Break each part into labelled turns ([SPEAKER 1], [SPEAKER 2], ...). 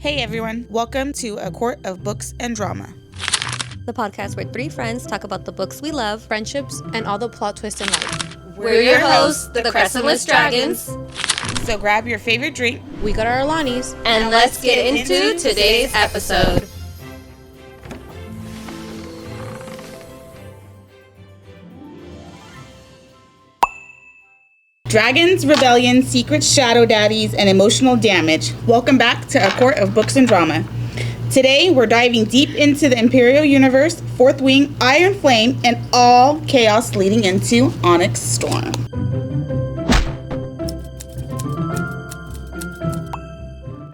[SPEAKER 1] Hey everyone, welcome to A Court of Books and Drama.
[SPEAKER 2] The podcast where three friends talk about the books we love,
[SPEAKER 3] friendships, and all the plot twists in life.
[SPEAKER 2] We're your hosts, the Crescentless Dragons.
[SPEAKER 1] So grab your favorite drink.
[SPEAKER 3] We got our Alanis.
[SPEAKER 2] And let's get into today's episode.
[SPEAKER 1] Dragons, Rebellion, Secret Shadow Daddies, and Emotional Damage. Welcome back to A Court of Books and Drama. Today, we're diving deep into the Imperial Universe, Fourth Wing, Iron Flame, and all chaos leading into Onyx Storm.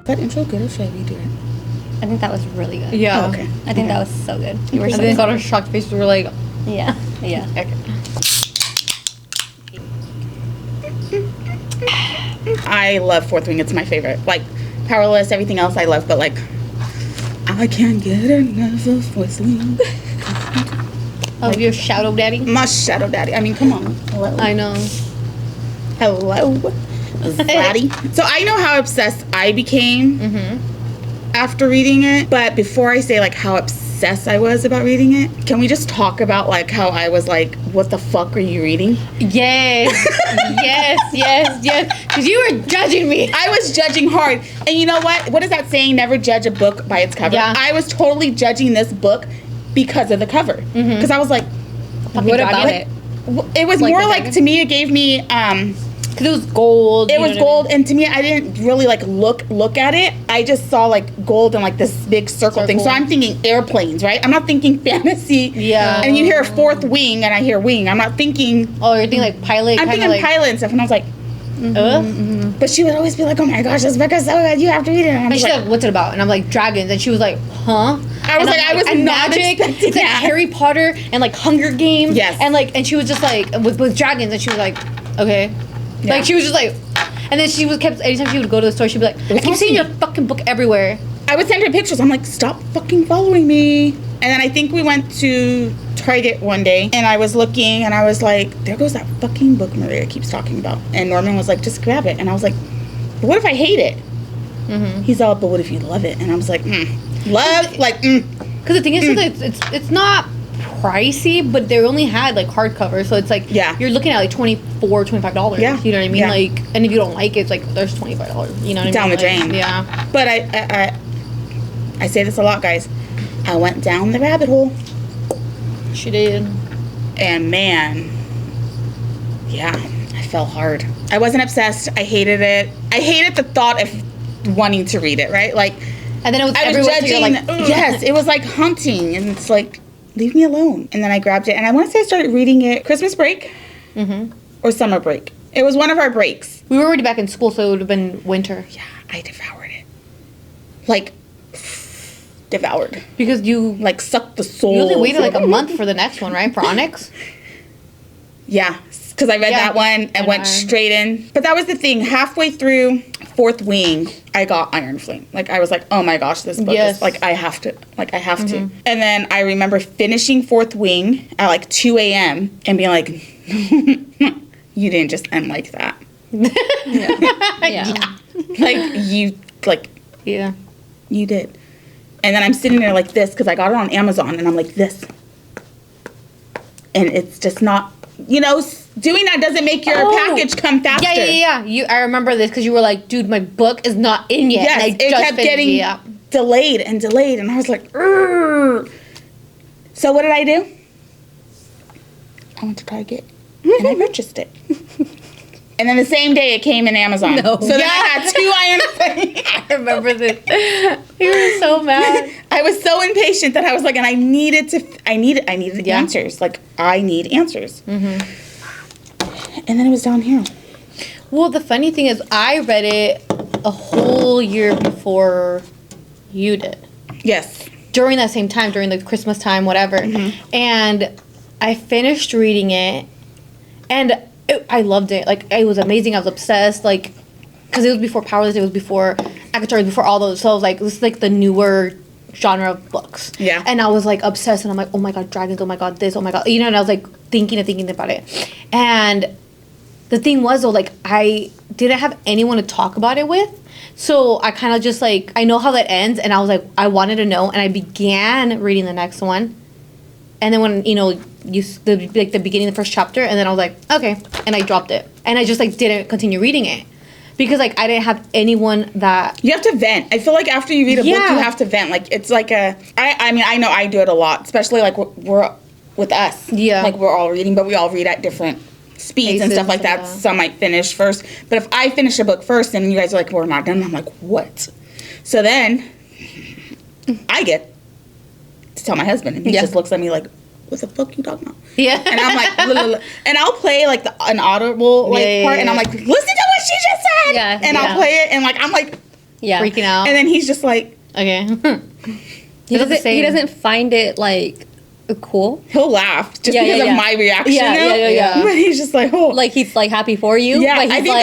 [SPEAKER 1] That intro good or should I redo it?
[SPEAKER 2] I think that was really good.
[SPEAKER 3] Yeah.
[SPEAKER 1] Oh, okay.
[SPEAKER 2] I think that was so good. You were
[SPEAKER 3] I
[SPEAKER 2] so
[SPEAKER 3] then got our shocked faces. We were like,
[SPEAKER 2] Yeah.
[SPEAKER 3] okay.
[SPEAKER 1] I love Fourth Wing. It's my favorite. Like, Powerless, everything else I love, but like, I can't get enough of Fourth Wing.
[SPEAKER 3] Oh, your shadow daddy?
[SPEAKER 1] My Shadow Daddy. I mean, come on. Hello.
[SPEAKER 3] I know.
[SPEAKER 1] Hello. Zaddy. So I know how obsessed I became after reading it, but before I say like how obsessed I was about reading it, can we just talk about like how I was like, what the fuck are you reading?
[SPEAKER 3] Yes. yes. Because you were judging me.
[SPEAKER 1] I was judging hard. And you know what? What is that saying? Never judge a book by its cover.
[SPEAKER 3] Yeah.
[SPEAKER 1] I was totally judging this book because of the cover. Because I was like,
[SPEAKER 3] What about it?
[SPEAKER 1] It was
[SPEAKER 3] Like
[SPEAKER 1] more
[SPEAKER 3] the
[SPEAKER 1] like,
[SPEAKER 3] dragon?
[SPEAKER 1] to me, it gave me,
[SPEAKER 3] Because it was gold.
[SPEAKER 1] it was gold, and to me, I didn't really like look at it. I just saw like gold and like this big circle thing. So
[SPEAKER 3] Circle.
[SPEAKER 1] I'm thinking airplanes, right? I'm not thinking fantasy.
[SPEAKER 3] Yeah.
[SPEAKER 1] And you hear Fourth Wing, and I hear wing. I'm not thinking.
[SPEAKER 3] Oh, you're thinking like pilot.
[SPEAKER 1] I'm thinking
[SPEAKER 3] like,
[SPEAKER 1] pilot and stuff, and I was like, but she would always be like, "Oh my gosh, this book is so good. You have to read it." And I'm
[SPEAKER 3] And
[SPEAKER 1] just
[SPEAKER 3] she's
[SPEAKER 1] like,
[SPEAKER 3] like, what's it about? And I'm like, dragons. And she was like, huh?
[SPEAKER 1] I was
[SPEAKER 3] And
[SPEAKER 1] like,
[SPEAKER 3] I'm
[SPEAKER 1] I was
[SPEAKER 3] and
[SPEAKER 1] not
[SPEAKER 3] magic.
[SPEAKER 1] expecting
[SPEAKER 3] It's like
[SPEAKER 1] that.
[SPEAKER 3] Harry Potter and like Hunger Games.
[SPEAKER 1] Yes.
[SPEAKER 3] And she was just like with dragons, and she was like, okay.
[SPEAKER 1] Yeah.
[SPEAKER 3] Like she was just like, and then she was kept anytime she would go to the store, she'd be like, I keep seeing your fucking book everywhere.
[SPEAKER 1] I would send her pictures. I'm like, stop fucking following me. And then I think we went to Target one day, and I was looking, and I was like, there goes that fucking book Maria keeps talking about. And Norman was like, just grab it. And I was like, but what if I hate it? He's all, but what if you love it? And I was like, love, like,
[SPEAKER 3] Because the thing is, it's not pricey, but they only had like hardcover, so it's like you're looking at like $25.
[SPEAKER 1] Yeah.
[SPEAKER 3] You know what I mean?
[SPEAKER 1] Yeah.
[SPEAKER 3] Like, and if you don't like it, it's like there's $25. You know what I mean?
[SPEAKER 1] Down the
[SPEAKER 3] Like,
[SPEAKER 1] drain.
[SPEAKER 3] Yeah.
[SPEAKER 1] But I say this a lot, guys. I went down the rabbit hole,
[SPEAKER 3] She did.
[SPEAKER 1] and man, yeah, I fell hard. I wasn't obsessed. I hated it. I hated the thought of wanting to read it, right? Like,
[SPEAKER 3] And then it was
[SPEAKER 1] I was
[SPEAKER 3] everywhere. So you're
[SPEAKER 1] judging.
[SPEAKER 3] like,
[SPEAKER 1] Yes, it was like hunting, and it's like, leave me alone. And then I grabbed it, and I want to say I started reading it Christmas break or summer break. It was one of our breaks.
[SPEAKER 3] we were already back in school, so it would have been winter.
[SPEAKER 1] Yeah, I devoured it. Like, devoured.
[SPEAKER 3] Because you
[SPEAKER 1] Like, sucked the soul.
[SPEAKER 3] you only waited like a month for the next one, right? For Onyx.
[SPEAKER 1] Yeah, because I read that one and went straight in. But that was the thing. Halfway through Fourth Wing, I got Iron Flame. Like, I was like, oh my gosh, this book is, like, I have to. Like, I have to. And then I remember finishing Fourth Wing at, like, 2 a.m. and being like, you didn't just end like that.
[SPEAKER 2] Yeah.
[SPEAKER 1] Like, you, like,
[SPEAKER 3] Yeah.
[SPEAKER 1] you did. And then I'm sitting there like this because I got it on Amazon, and I'm like this. And it's just not, doing that doesn't make your package come faster.
[SPEAKER 3] Yeah. I remember this because you were like, dude, my book is not in yet.
[SPEAKER 1] Yes,
[SPEAKER 3] and I
[SPEAKER 1] it
[SPEAKER 3] just
[SPEAKER 1] kept
[SPEAKER 3] finished
[SPEAKER 1] getting
[SPEAKER 3] it.
[SPEAKER 1] delayed, and I was like, "Urgh." So what did I do? I went to Target, and I purchased it. And then the same day it came in Amazon.
[SPEAKER 3] No.
[SPEAKER 1] So then I had 2 Iron Flame.
[SPEAKER 3] I remember this. You were so mad.
[SPEAKER 1] I was so impatient that I was like, and I needed the answers. Like, I need answers. And then it was down here.
[SPEAKER 3] Well, the funny thing is, I read it a whole year before you did.
[SPEAKER 1] Yes.
[SPEAKER 3] During that same time, during the Christmas time, whatever. And I finished reading it, and I loved it. Like, it was amazing. I was obsessed. Like, because it was before Powerless, it was before Akatar, before all those. So I was like, this is like the newer genre of books.
[SPEAKER 1] Yeah.
[SPEAKER 3] And I was like obsessed, and I'm like, oh my god, dragons, oh my god, this, oh my god. And I was like thinking about it. And the thing was though, like I didn't have anyone to talk about it with. So I kind of just like, I know how that ends, and I was like, I wanted to know, and I began reading the next one. And then when, the beginning of the first chapter, and then I was like, okay, and I dropped it. And I just like didn't continue reading it. Because like I didn't have anyone that...
[SPEAKER 1] You have to vent. I feel like after you read a book, you have to vent. Like it's like I mean, I know I do it a lot, especially like we're with us.
[SPEAKER 3] Yeah.
[SPEAKER 1] Like we're all reading, but we all read at different speeds and stuff like that. Some might finish first. But if I finish a book first and you guys are like, we're not done, I'm like, what? So then I get to tell my husband, and he just looks at me like, what the fuck you talking about?
[SPEAKER 3] Yeah.
[SPEAKER 1] And I'm like, and I'll play like an audible part, and I'm like, listen to what she just said.
[SPEAKER 2] Yeah.
[SPEAKER 1] And I'll play it, and like I'm like
[SPEAKER 3] freaking out.
[SPEAKER 1] And then he's just like,
[SPEAKER 3] okay.
[SPEAKER 2] He doesn't find it like cool.
[SPEAKER 1] He'll laugh just because of my reaction.
[SPEAKER 2] Yeah.
[SPEAKER 1] But he's just like, oh,
[SPEAKER 2] like he's like happy for you.
[SPEAKER 1] Yeah,
[SPEAKER 2] but he's
[SPEAKER 1] I think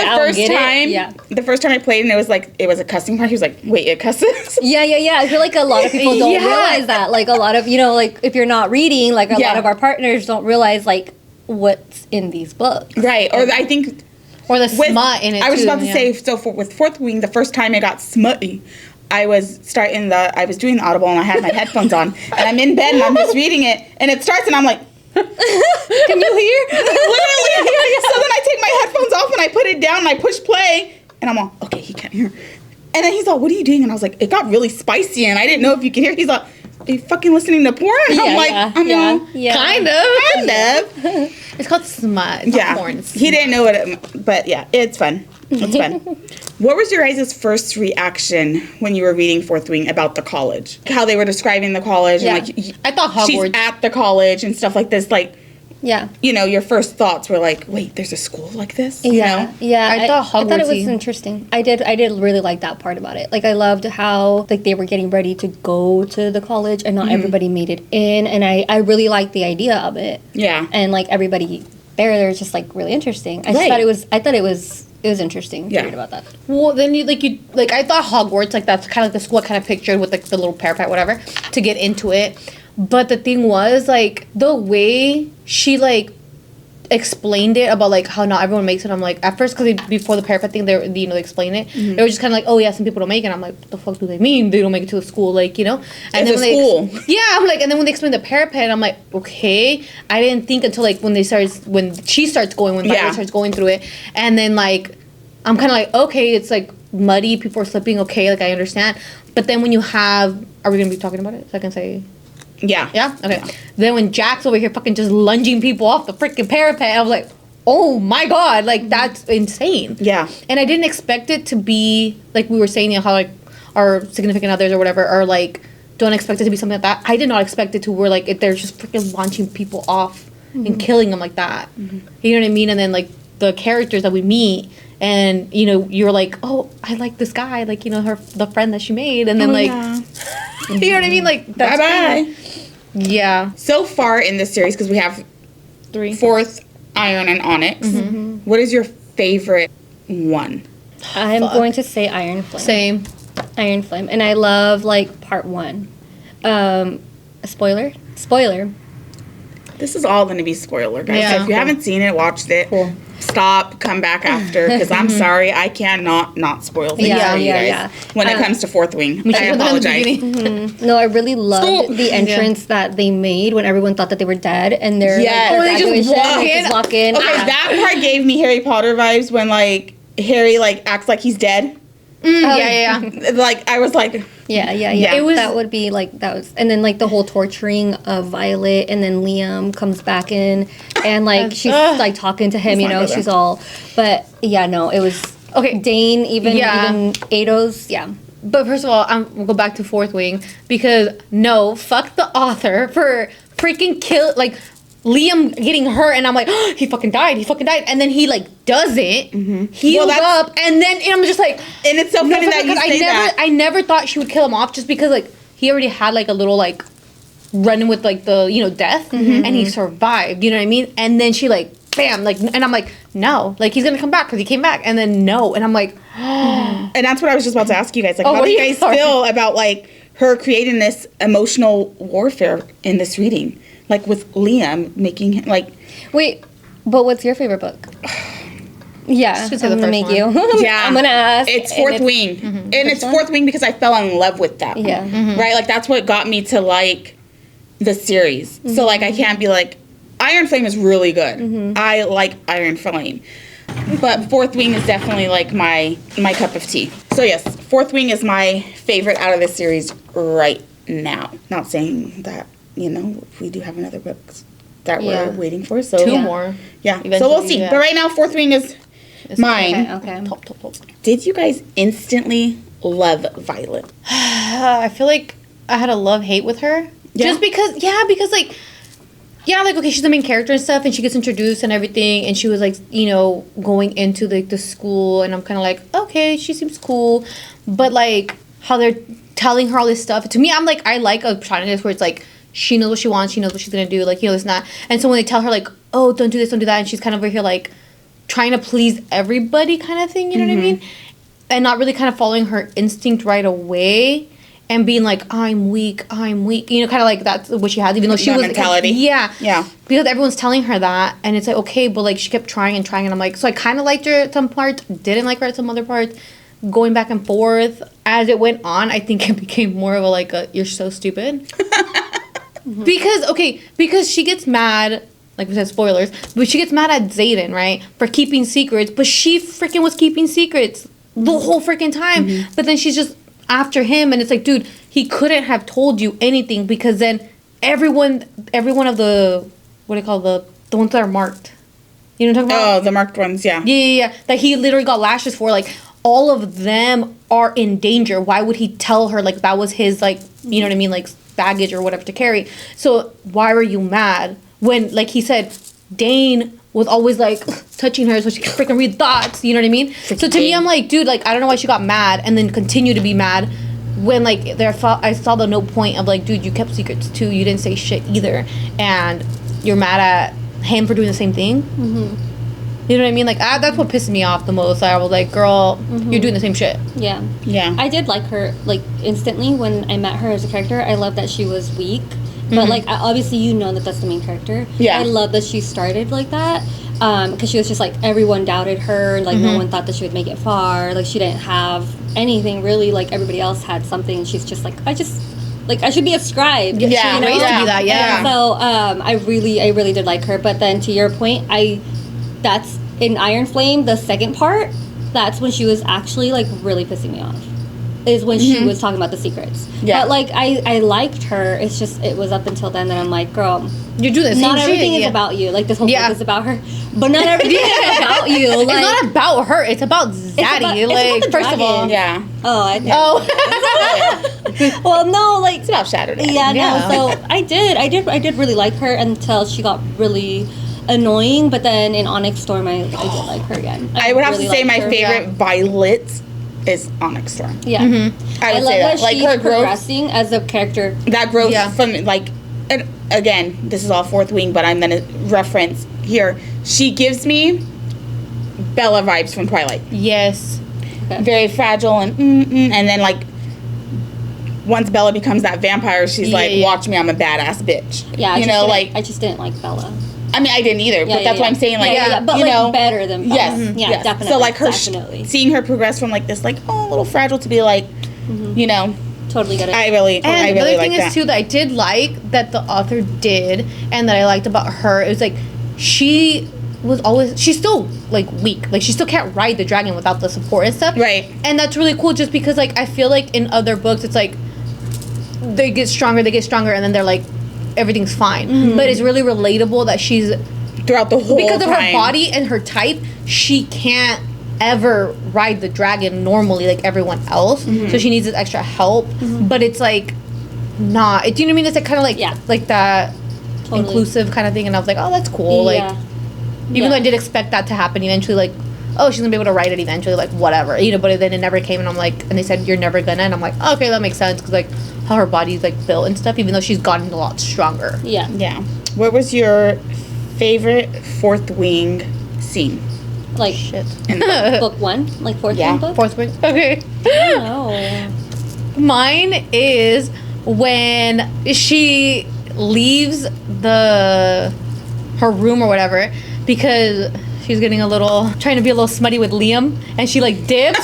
[SPEAKER 2] like,
[SPEAKER 1] the first time I played, and it was a cussing part. He was like, wait, it cusses?
[SPEAKER 2] Yeah. I feel like a lot of people don't realize that. Like a lot of like if you're not reading, like a lot of our partners don't realize like what's in these books.
[SPEAKER 1] Right. Or I think.
[SPEAKER 3] Or the smut in it.
[SPEAKER 1] I was about to say, so with Fourth Wing, the first time it got smutty, I was doing the audible, and I had my headphones on, and I'm in bed and I'm just reading it, and it starts, and I'm like, can you hear? Literally. So then I take my headphones off and I put it down and I push play, and I'm all, okay, he can't hear. And then he's all, what are you doing? And I was like, it got really spicy, and I didn't know if you could hear. He's like, are you fucking listening to porn? And I'm like, kind of.
[SPEAKER 3] It's called smut. It's not porn.
[SPEAKER 1] He didn't know it, but yeah, it's fun. It's fun. What was your guys' first reaction when you were reading Fourth Wing about the college? How they were describing the college, and like
[SPEAKER 3] I thought Hogwarts.
[SPEAKER 1] She's at the college and stuff like this. Like,
[SPEAKER 2] yeah,
[SPEAKER 1] your first thoughts were like, wait, there's a school like this?
[SPEAKER 2] Yeah.
[SPEAKER 3] I thought Hogwarts.
[SPEAKER 2] I thought it was interesting. I did really like that part about it. Like I loved how like they were getting ready to go to the college, and not everybody made it in, and I really liked the idea of it. Yeah, and like everybody there was just like really interesting. I thought it was interesting to read about that.
[SPEAKER 3] Well, then you I thought Hogwarts, like that's kind of like the school I kind of pictured with like the little parapet, whatever, to get into it. But the thing was, like, the way she like explained it about like how not everyone makes it. I'm like, at first, because before the parapet thing, they explain it. They were just kind of like, oh yeah, some people don't make it. I'm like, what the fuck do they mean? They don't make it to a school, like, And
[SPEAKER 1] it's then when school.
[SPEAKER 3] I'm like, and then when they explain the parapet, I'm like, okay. I didn't think until like when she starts going, when Violet starts going through it, and then like I'm kind of like, okay, it's like muddy, people are slipping, okay, like I understand. But then when you have, are we gonna be talking about it? So I can say. Yeah. Yeah? Okay. Yeah. Then when Jack's over here fucking just lunging people off the freaking parapet, I was like, oh my god, like that's insane. Yeah. And I didn't expect it to be, like we were saying, how like our significant others or whatever are like, don't expect it to be something like that. I did not expect it to where like they're just freaking launching people off and killing them like that. You know what I mean? And then like the characters that we meet, and you're like, oh, I like this guy, like the friend that she made, and then you know what I mean, like that's bye. Yeah. So far in this series, because we have 3, Fourth, Iron, and Onyx. What is your favorite one?
[SPEAKER 2] I'm going to say Iron Flame.
[SPEAKER 3] Same.
[SPEAKER 2] Iron Flame, and I love like part 1. Spoiler.
[SPEAKER 1] This is all going to be spoiler, guys. Yeah. So if you haven't seen it, watched it. Cool. Stop, come back after, because I'm sorry, I cannot not spoil things for you guys when it comes to Fourth Wing. I apologize.
[SPEAKER 2] No, I really loved the entrance that they made when everyone thought that they were dead, and they're
[SPEAKER 1] they just walk in. Okay, that part gave me Harry Potter vibes when like Harry like acts like he's dead. Like I was like,
[SPEAKER 2] yeah. It was that would be like that was, and then like the whole torturing of Violet, and then Liam comes back in, and like she's like talking to him, she's all, but it was okay. Dane, even Ados,
[SPEAKER 3] But first of all, we'll go back to Fourth Wing, because fuck the author for freaking Liam getting hurt, and I'm like, oh, he fucking died, and then he like doesn't heals up, and then I'm just like,
[SPEAKER 1] and it's so funny that you say that.
[SPEAKER 3] I never thought she would kill him off, just because like he already had like a little like run with like the death, and he survived, you know what I mean, and then she like bam, like, and I'm like, no, like he's gonna come back, because he came back, and then and I'm like,
[SPEAKER 1] and that's what I was just about to ask you guys, like, how do you guys feel about like her creating this emotional warfare in this reading? Like with Liam making like...
[SPEAKER 2] Wait, but what's your favorite book? Yeah, I'm gonna make you.
[SPEAKER 1] Yeah,
[SPEAKER 2] I'm gonna ask.
[SPEAKER 1] It's Fourth Wing, and it's Fourth Wing because I fell in love with that.
[SPEAKER 2] Yeah,
[SPEAKER 1] right. Like that's what got me to like the series. So like I can't be like Iron Flame is really good. I like Iron Flame, but Fourth Wing is definitely like my cup of tea. So yes, Fourth Wing is my favorite out of this series right now. Not saying that we do have another book that we're waiting for. So
[SPEAKER 3] 2 more.
[SPEAKER 1] Yeah. So we'll see. Yeah. But right now, Fourth Wing is mine.
[SPEAKER 2] Okay.
[SPEAKER 3] Top.
[SPEAKER 1] Did you guys instantly love Violet?
[SPEAKER 3] I feel like I had a love-hate with her. Yeah. Just because, like, okay, she's the main character and stuff, and she gets introduced and everything, and she was, like, going into, like, the school, and I'm kind of like, okay, she seems cool. But, like, how they're telling her all this stuff. To me, I'm like, I like a protagonist where it's, like, she knows what she wants, she knows what she's gonna do, like, this and that. And so when they tell her, like, oh, don't do this, don't do that, and she's kind of over here, like, trying to please everybody kind of thing, you know what I mean? And not really kind of following her instinct right away and being like, I'm weak, kind of like that's what she has, even though she was
[SPEAKER 1] mentality.
[SPEAKER 3] Yeah.
[SPEAKER 1] Because
[SPEAKER 3] everyone's telling her that, and it's like, okay, but like she kept trying, and I'm like, so I kind of liked her at some parts, didn't like her at some other parts, going back and forth. As it went on, I think it became more of a like a, you're so stupid. Because she gets mad, like we said, spoilers, but she gets mad at Xaden, right, for keeping secrets, but she freaking was keeping secrets the whole freaking time. But then she's just after him, and it's like, dude, he couldn't have told you anything, because then every one of the, what do you call the ones that are marked? You know what I'm talking about?
[SPEAKER 1] Oh, the marked ones, yeah.
[SPEAKER 3] Yeah. That he literally got lashes for, like, all of them are in danger. Why would he tell her, like, that was his, like, you know what I mean, like, baggage or whatever to carry? So why were you mad when, like he said, Dane was always like touching her so she could freaking read thoughts, you know what I mean? So to me, I'm like, dude, like, I don't know why she got mad and then continue to be mad when, like, I saw the no point of, like, dude, you kept secrets too, you didn't say shit either, and you're mad at him for doing the same thing. You know what I mean? Like, that's what pissed me off the most. I was like, girl, you're doing the same shit.
[SPEAKER 2] Yeah. I did like her, like, instantly when I met her as a character. I love that she was weak. But, like, obviously you know that that's the main character. Yeah. I love that she started like that. Because she was just, like, everyone doubted her. Like, no one thought that she would make it far. Like, she didn't have anything, really. Like, everybody else had something. She's just, like, I should be a scribe.
[SPEAKER 3] Yeah, raised to be that, yeah.
[SPEAKER 2] So, I really did like her. But then, to your point, that's in Iron Flame, the second part, that's when she was actually, like, really pissing me off. Is when she was talking about the secrets. Yeah. But, like, I liked her. It's just, it was up until then that I'm like, girl,
[SPEAKER 3] you do this.
[SPEAKER 2] Not everything is about you. Like, this whole book is about her. But not everything is about you. Like,
[SPEAKER 3] it's not about her. It's about Zaddy.
[SPEAKER 2] It's about
[SPEAKER 3] first of all.
[SPEAKER 1] Yeah.
[SPEAKER 2] Oh, I know. Well, no, like,
[SPEAKER 1] it's about Saturday.
[SPEAKER 2] Yeah, no. So I did really like her until she got really annoying. But then in Onyx Storm, I did like her again.
[SPEAKER 1] I would have to say my favorite Violet is Onyx Storm.
[SPEAKER 2] Yeah. I love that like she's her progressing as a character.
[SPEAKER 1] That growth from, like, and again, this is all Fourth Wing, but I'm going to reference here. She gives me Bella vibes from Twilight.
[SPEAKER 3] Yes.
[SPEAKER 1] Okay. Very fragile and then, like, once Bella becomes that vampire, she's like, watch me, I'm a badass bitch.
[SPEAKER 2] Yeah,
[SPEAKER 1] I
[SPEAKER 2] just didn't like Bella.
[SPEAKER 1] I mean, I didn't either, but that's what I'm saying. Like,
[SPEAKER 2] but, like, better than Bella.
[SPEAKER 1] Yes.
[SPEAKER 2] Yeah, definitely.
[SPEAKER 1] So, like, her
[SPEAKER 2] seeing
[SPEAKER 1] her progress from, like, this, like, a little fragile to be, like,
[SPEAKER 2] totally get it.
[SPEAKER 1] I really
[SPEAKER 3] the other thing
[SPEAKER 1] like
[SPEAKER 3] is, too, that I did like that the author did, and that I liked about her, it was, like, she's still, like, weak. Like, she still can't ride the dragon without the support and stuff.
[SPEAKER 1] Right.
[SPEAKER 3] And that's really cool, just because, like, I feel like in other books, it's, like, they get stronger, and then they're, like, everything's fine. But it's really relatable that she's
[SPEAKER 1] throughout the whole
[SPEAKER 3] because of
[SPEAKER 1] time.
[SPEAKER 3] her body and her type, she can't ever ride the dragon normally like everyone else. So she needs this extra help. But it's like not. Do you know what I mean? It's like kind of like like that inclusive kind of thing. And I was like, oh, that's cool. Like even though I did expect that to happen eventually, like, oh, she's gonna be able to ride it eventually, like, whatever, but then it never came, and I'm like, and they said you're never gonna, and I'm like, oh, okay, that makes sense, because, like, how her body's, like, built and stuff, even though she's gotten a lot stronger.
[SPEAKER 1] Yeah. What was your favorite Fourth Wing scene?
[SPEAKER 2] Like, book one? Like, Fourth Wing book?
[SPEAKER 3] Fourth Wing. Okay.
[SPEAKER 2] No.
[SPEAKER 3] Mine is when she leaves her room or whatever, because she's getting trying to be a little smutty with Liam, and she like dips,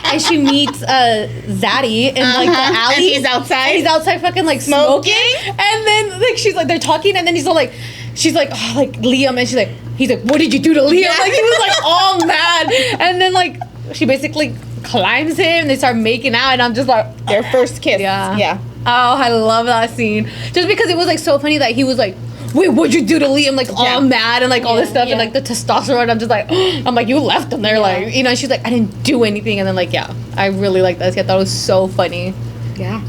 [SPEAKER 3] and she meets Zaddy in like the alley.
[SPEAKER 1] And he's outside.
[SPEAKER 3] And he's outside fucking like smoking. And then like she's like they're talking, and then he's all like, she's like, oh, like Liam, and he's like, what did you do to Liam? Yeah. Like he was like all mad, and then like she basically climbs him, and they start making out, and I'm just like,
[SPEAKER 1] their first kiss. Yeah.
[SPEAKER 3] Oh, I love that scene. Just because it was like so funny that he was like, wait, what'd you do to Liam? Like all mad and like all this stuff and like the testosterone. I'm just like, I'm like, you left him there, like, you know. And she's like, I didn't do anything. And then like, yeah, I really like that. I thought it was so funny.
[SPEAKER 1] Yeah.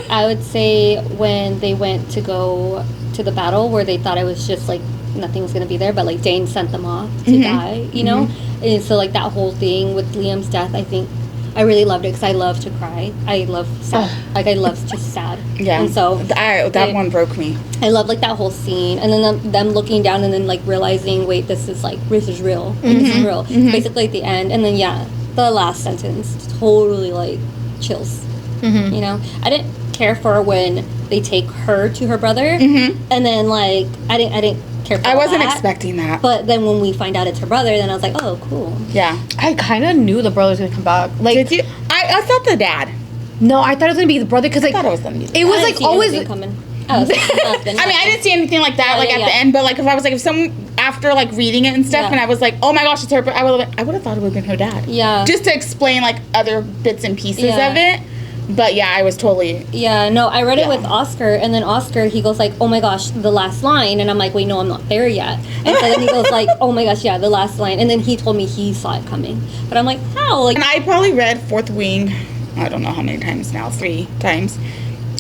[SPEAKER 2] I would say when they went to go to the battle where they thought it was just like nothing was gonna be there, but like Dane sent them off to die, you know. And so like that whole thing with Liam's death, I think I really loved it because I love to cry. I love sad. Like I love just sad. Yeah. And so
[SPEAKER 1] that one broke me.
[SPEAKER 2] I love like that whole scene, and then them looking down and then like realizing, wait, this is real. Like, this is real. Basically at the end, and then the last sentence totally like chills. You know, I didn't care for when they take her to her brother, and then like I didn't care for
[SPEAKER 1] I wasn't expecting that.
[SPEAKER 2] But then when we find out it's her brother, then I was like, oh, cool.
[SPEAKER 1] Yeah.
[SPEAKER 3] I kind of knew the brother was going to come back. Like,
[SPEAKER 1] did you? I thought the dad.
[SPEAKER 3] No, I thought it was going to be the brother because like,
[SPEAKER 1] I thought it was going to be the
[SPEAKER 3] dad. It was like always
[SPEAKER 2] coming.
[SPEAKER 1] I mean, I didn't see anything like that, at the end. But like, if I was like, if someone after like reading it and stuff, and I was like, oh my gosh, it's her. I would have thought it would have been her dad.
[SPEAKER 2] Yeah.
[SPEAKER 1] Just to explain like other bits and pieces of it. But yeah, I was totally...
[SPEAKER 2] Yeah, no, I read it with Oscar, and then Oscar, he goes like, oh my gosh, the last line, and I'm like, wait, no, I'm not there yet. And so then he goes like, oh my gosh, yeah, the last line, and then he told me he saw it coming. But I'm like, how? Like,
[SPEAKER 1] and I probably read Fourth Wing, I don't know how many times now, 3 times.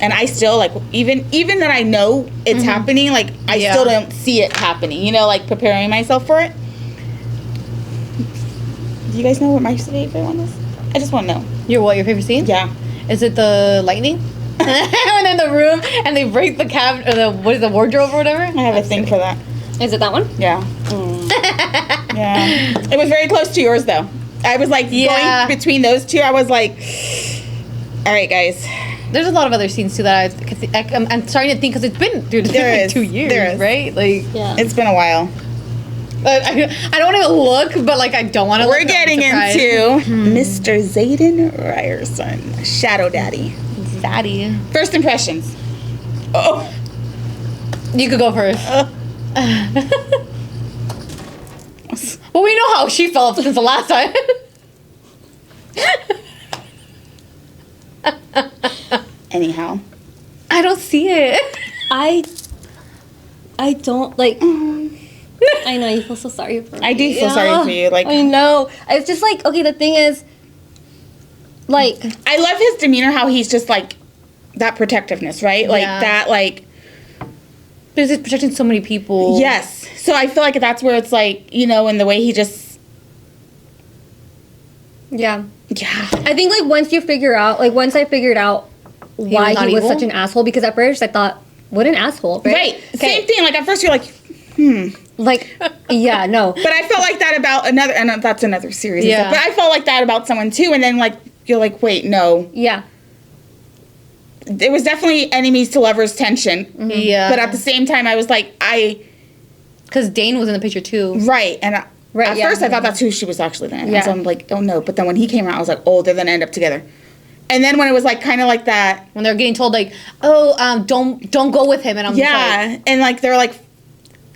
[SPEAKER 1] And I still, like, even that I know it's happening, like, I still don't see it happening, you know, like, preparing myself for it. Do you guys know what my favorite one is? I just want to know.
[SPEAKER 3] Your favorite scene?
[SPEAKER 1] Yeah.
[SPEAKER 3] Is it the lightning? When in the room and they break the cabinet, the wardrobe or whatever?
[SPEAKER 1] I have a thing for that.
[SPEAKER 2] Is it that one?
[SPEAKER 1] Yeah. Yeah. It was very close to yours, though. I was like, going between those two, I was like, all right, guys.
[SPEAKER 3] There's a lot of other scenes, too, that I'm starting to think, because it's been, dude, like 2 years, right? Like,
[SPEAKER 1] it's been a while.
[SPEAKER 3] I don't want to look, but like I don't want to.
[SPEAKER 1] We're getting into Mr. Xaden Ryerson, Shadow Daddy.
[SPEAKER 3] Daddy.
[SPEAKER 1] First impressions. Oh,
[SPEAKER 3] you could go first. Well, we know how she felt since the last time.
[SPEAKER 1] Anyhow,
[SPEAKER 3] I don't see it.
[SPEAKER 2] I don't like. I know, you feel so sorry for me.
[SPEAKER 1] I do feel sorry for you. Like,
[SPEAKER 2] I know. It's just like, okay, the thing is, like,
[SPEAKER 1] I love his demeanor, how he's just like that protectiveness, right? Like that, like,
[SPEAKER 3] because he's protecting so many people.
[SPEAKER 1] Yes. So I feel like that's where it's like, you know, in the way he just.
[SPEAKER 2] Yeah.
[SPEAKER 1] Yeah.
[SPEAKER 2] I think like once I figured out why he was such an asshole, because at first I thought, what an asshole, right?
[SPEAKER 1] Right. Okay. Same thing. Like at first you're like,
[SPEAKER 2] Like, yeah, no.
[SPEAKER 1] But I felt like that about another, and that's another series. Yeah. But I felt like that about someone too, and then like you're like, wait, no.
[SPEAKER 2] Yeah.
[SPEAKER 1] It was definitely enemies to lovers tension.
[SPEAKER 3] Mm-hmm. Yeah.
[SPEAKER 1] But at the same time, I was like,
[SPEAKER 3] because Dane was in the picture too.
[SPEAKER 1] Right, and at first I thought that's who she was actually then. Yeah. So I'm like, oh no. But then when he came around, I was like, oh, they're gonna end up together. And then when it was like kind of like that,
[SPEAKER 3] when they're getting told like, oh, don't go with him, and I'm just like,
[SPEAKER 1] and like they're like,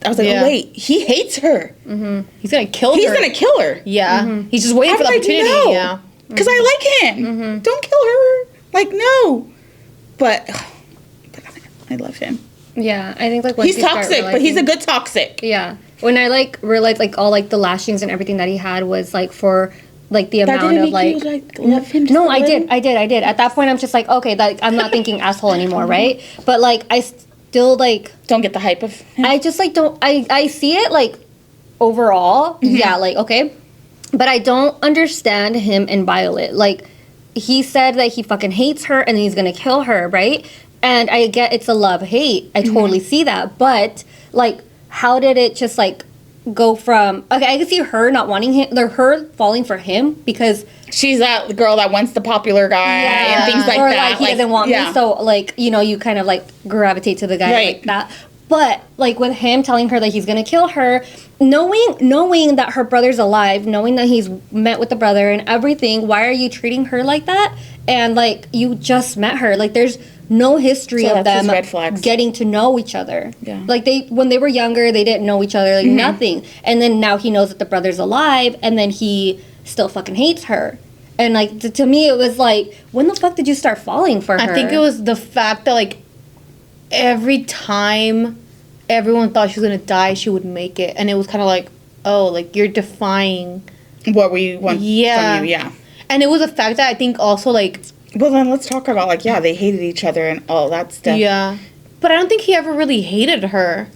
[SPEAKER 1] I was like, oh wait, he hates her.
[SPEAKER 3] Mm-hmm. He's gonna kill her.
[SPEAKER 1] He's gonna kill her.
[SPEAKER 3] Yeah, he's just waiting for the opportunity.
[SPEAKER 1] No.
[SPEAKER 3] Yeah,
[SPEAKER 1] because I like him. Don't kill her. Like no, but I love him.
[SPEAKER 2] Yeah, I think like
[SPEAKER 1] once he's toxic, but he's a good toxic.
[SPEAKER 2] Yeah, when I like realized like all like the lashings and everything that he had was like for like the amount of like.
[SPEAKER 1] You, like love him.
[SPEAKER 2] No, I did. At that point, I'm just like, okay, like I'm not thinking asshole anymore, right? But like I still like
[SPEAKER 1] don't get the hype of him.
[SPEAKER 2] I just like don't. I see it like overall, yeah, like okay, but I don't understand him and Violet. Like he said that he fucking hates her and he's gonna kill her, right? And I get it's a love-hate. I totally see that. But, like, how did it just, like, go from... Okay, I can see her not wanting him... her falling for him because...
[SPEAKER 1] She's that girl that wants the popular guy and things like
[SPEAKER 2] or,
[SPEAKER 1] that.
[SPEAKER 2] Or, like, he doesn't want me. So, like, you know, you kind of, like, gravitate to the guy like that. But like with him telling her that he's gonna kill her, knowing that her brother's alive, knowing that he's met with the brother and everything, why are you treating her like that? And like you just met her. Like there's no history of them getting to know each other. Yeah. Like when they were younger, they didn't know each other, like nothing. And then now he knows that the brother's alive, and then he still fucking hates her. And like to me, it was like, when the fuck did you start falling for her?
[SPEAKER 3] I think it was the fact that like every time everyone thought she was gonna die, she would make it, and it was kind of like, oh, like you're defying
[SPEAKER 1] what we want from you, yeah.
[SPEAKER 3] And it was a fact that I think also like.
[SPEAKER 1] Well, then let's talk about like they hated each other and all that stuff.
[SPEAKER 3] Yeah, but I don't think he ever really hated her.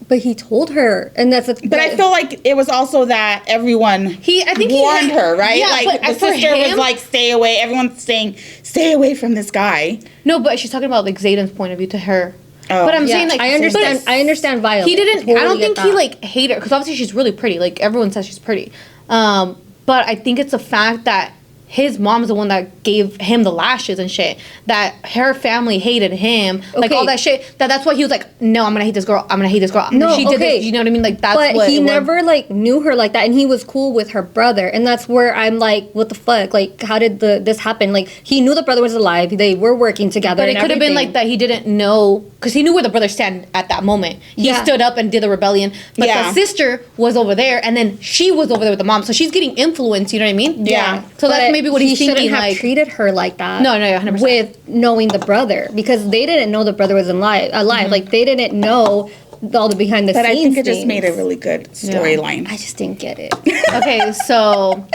[SPEAKER 2] But he told her, and that's.
[SPEAKER 1] But I feel like it was also that everyone warned her, right?
[SPEAKER 3] Yeah,
[SPEAKER 1] like the sister was like, "Stay away." Everyone's saying, "Stay away from this guy."
[SPEAKER 3] No, but she's talking about like Xaden's point of view to her.
[SPEAKER 1] Oh.
[SPEAKER 3] But I'm saying like
[SPEAKER 2] I understand Violet.
[SPEAKER 3] He didn't. Totally I don't think he like hated her because obviously she's really pretty. Like everyone says she's pretty. But I think it's a fact that his mom's the one that gave him the lashes and shit. That her family hated him, like all that shit. That's why he was like, "No, I'm gonna hate this girl. I'm gonna hate this girl."
[SPEAKER 2] No,
[SPEAKER 3] she did this. You know what I mean? Like that's
[SPEAKER 2] but
[SPEAKER 3] what.
[SPEAKER 2] He never like knew her like that, and he was cool with her brother, and that's where I'm like, what the fuck? Like, how did this happen? Like, he knew the brother was alive. They were working together.
[SPEAKER 3] But it could have been like that. He didn't know because he knew where the brother stand at that moment. He stood up and did the rebellion, but the sister was over there, and then she was over there with the mom, so she's getting influenced. You know what I mean?
[SPEAKER 1] Yeah.
[SPEAKER 3] So that's maybe what he's thinking.
[SPEAKER 2] Have treated her like that.
[SPEAKER 3] No, 100%.
[SPEAKER 2] With knowing the brother, because they didn't know the brother was alive. Like they didn't know all the behind the scenes.
[SPEAKER 1] But I think it just made a really good storyline.
[SPEAKER 2] I just didn't get it.
[SPEAKER 3] Okay, so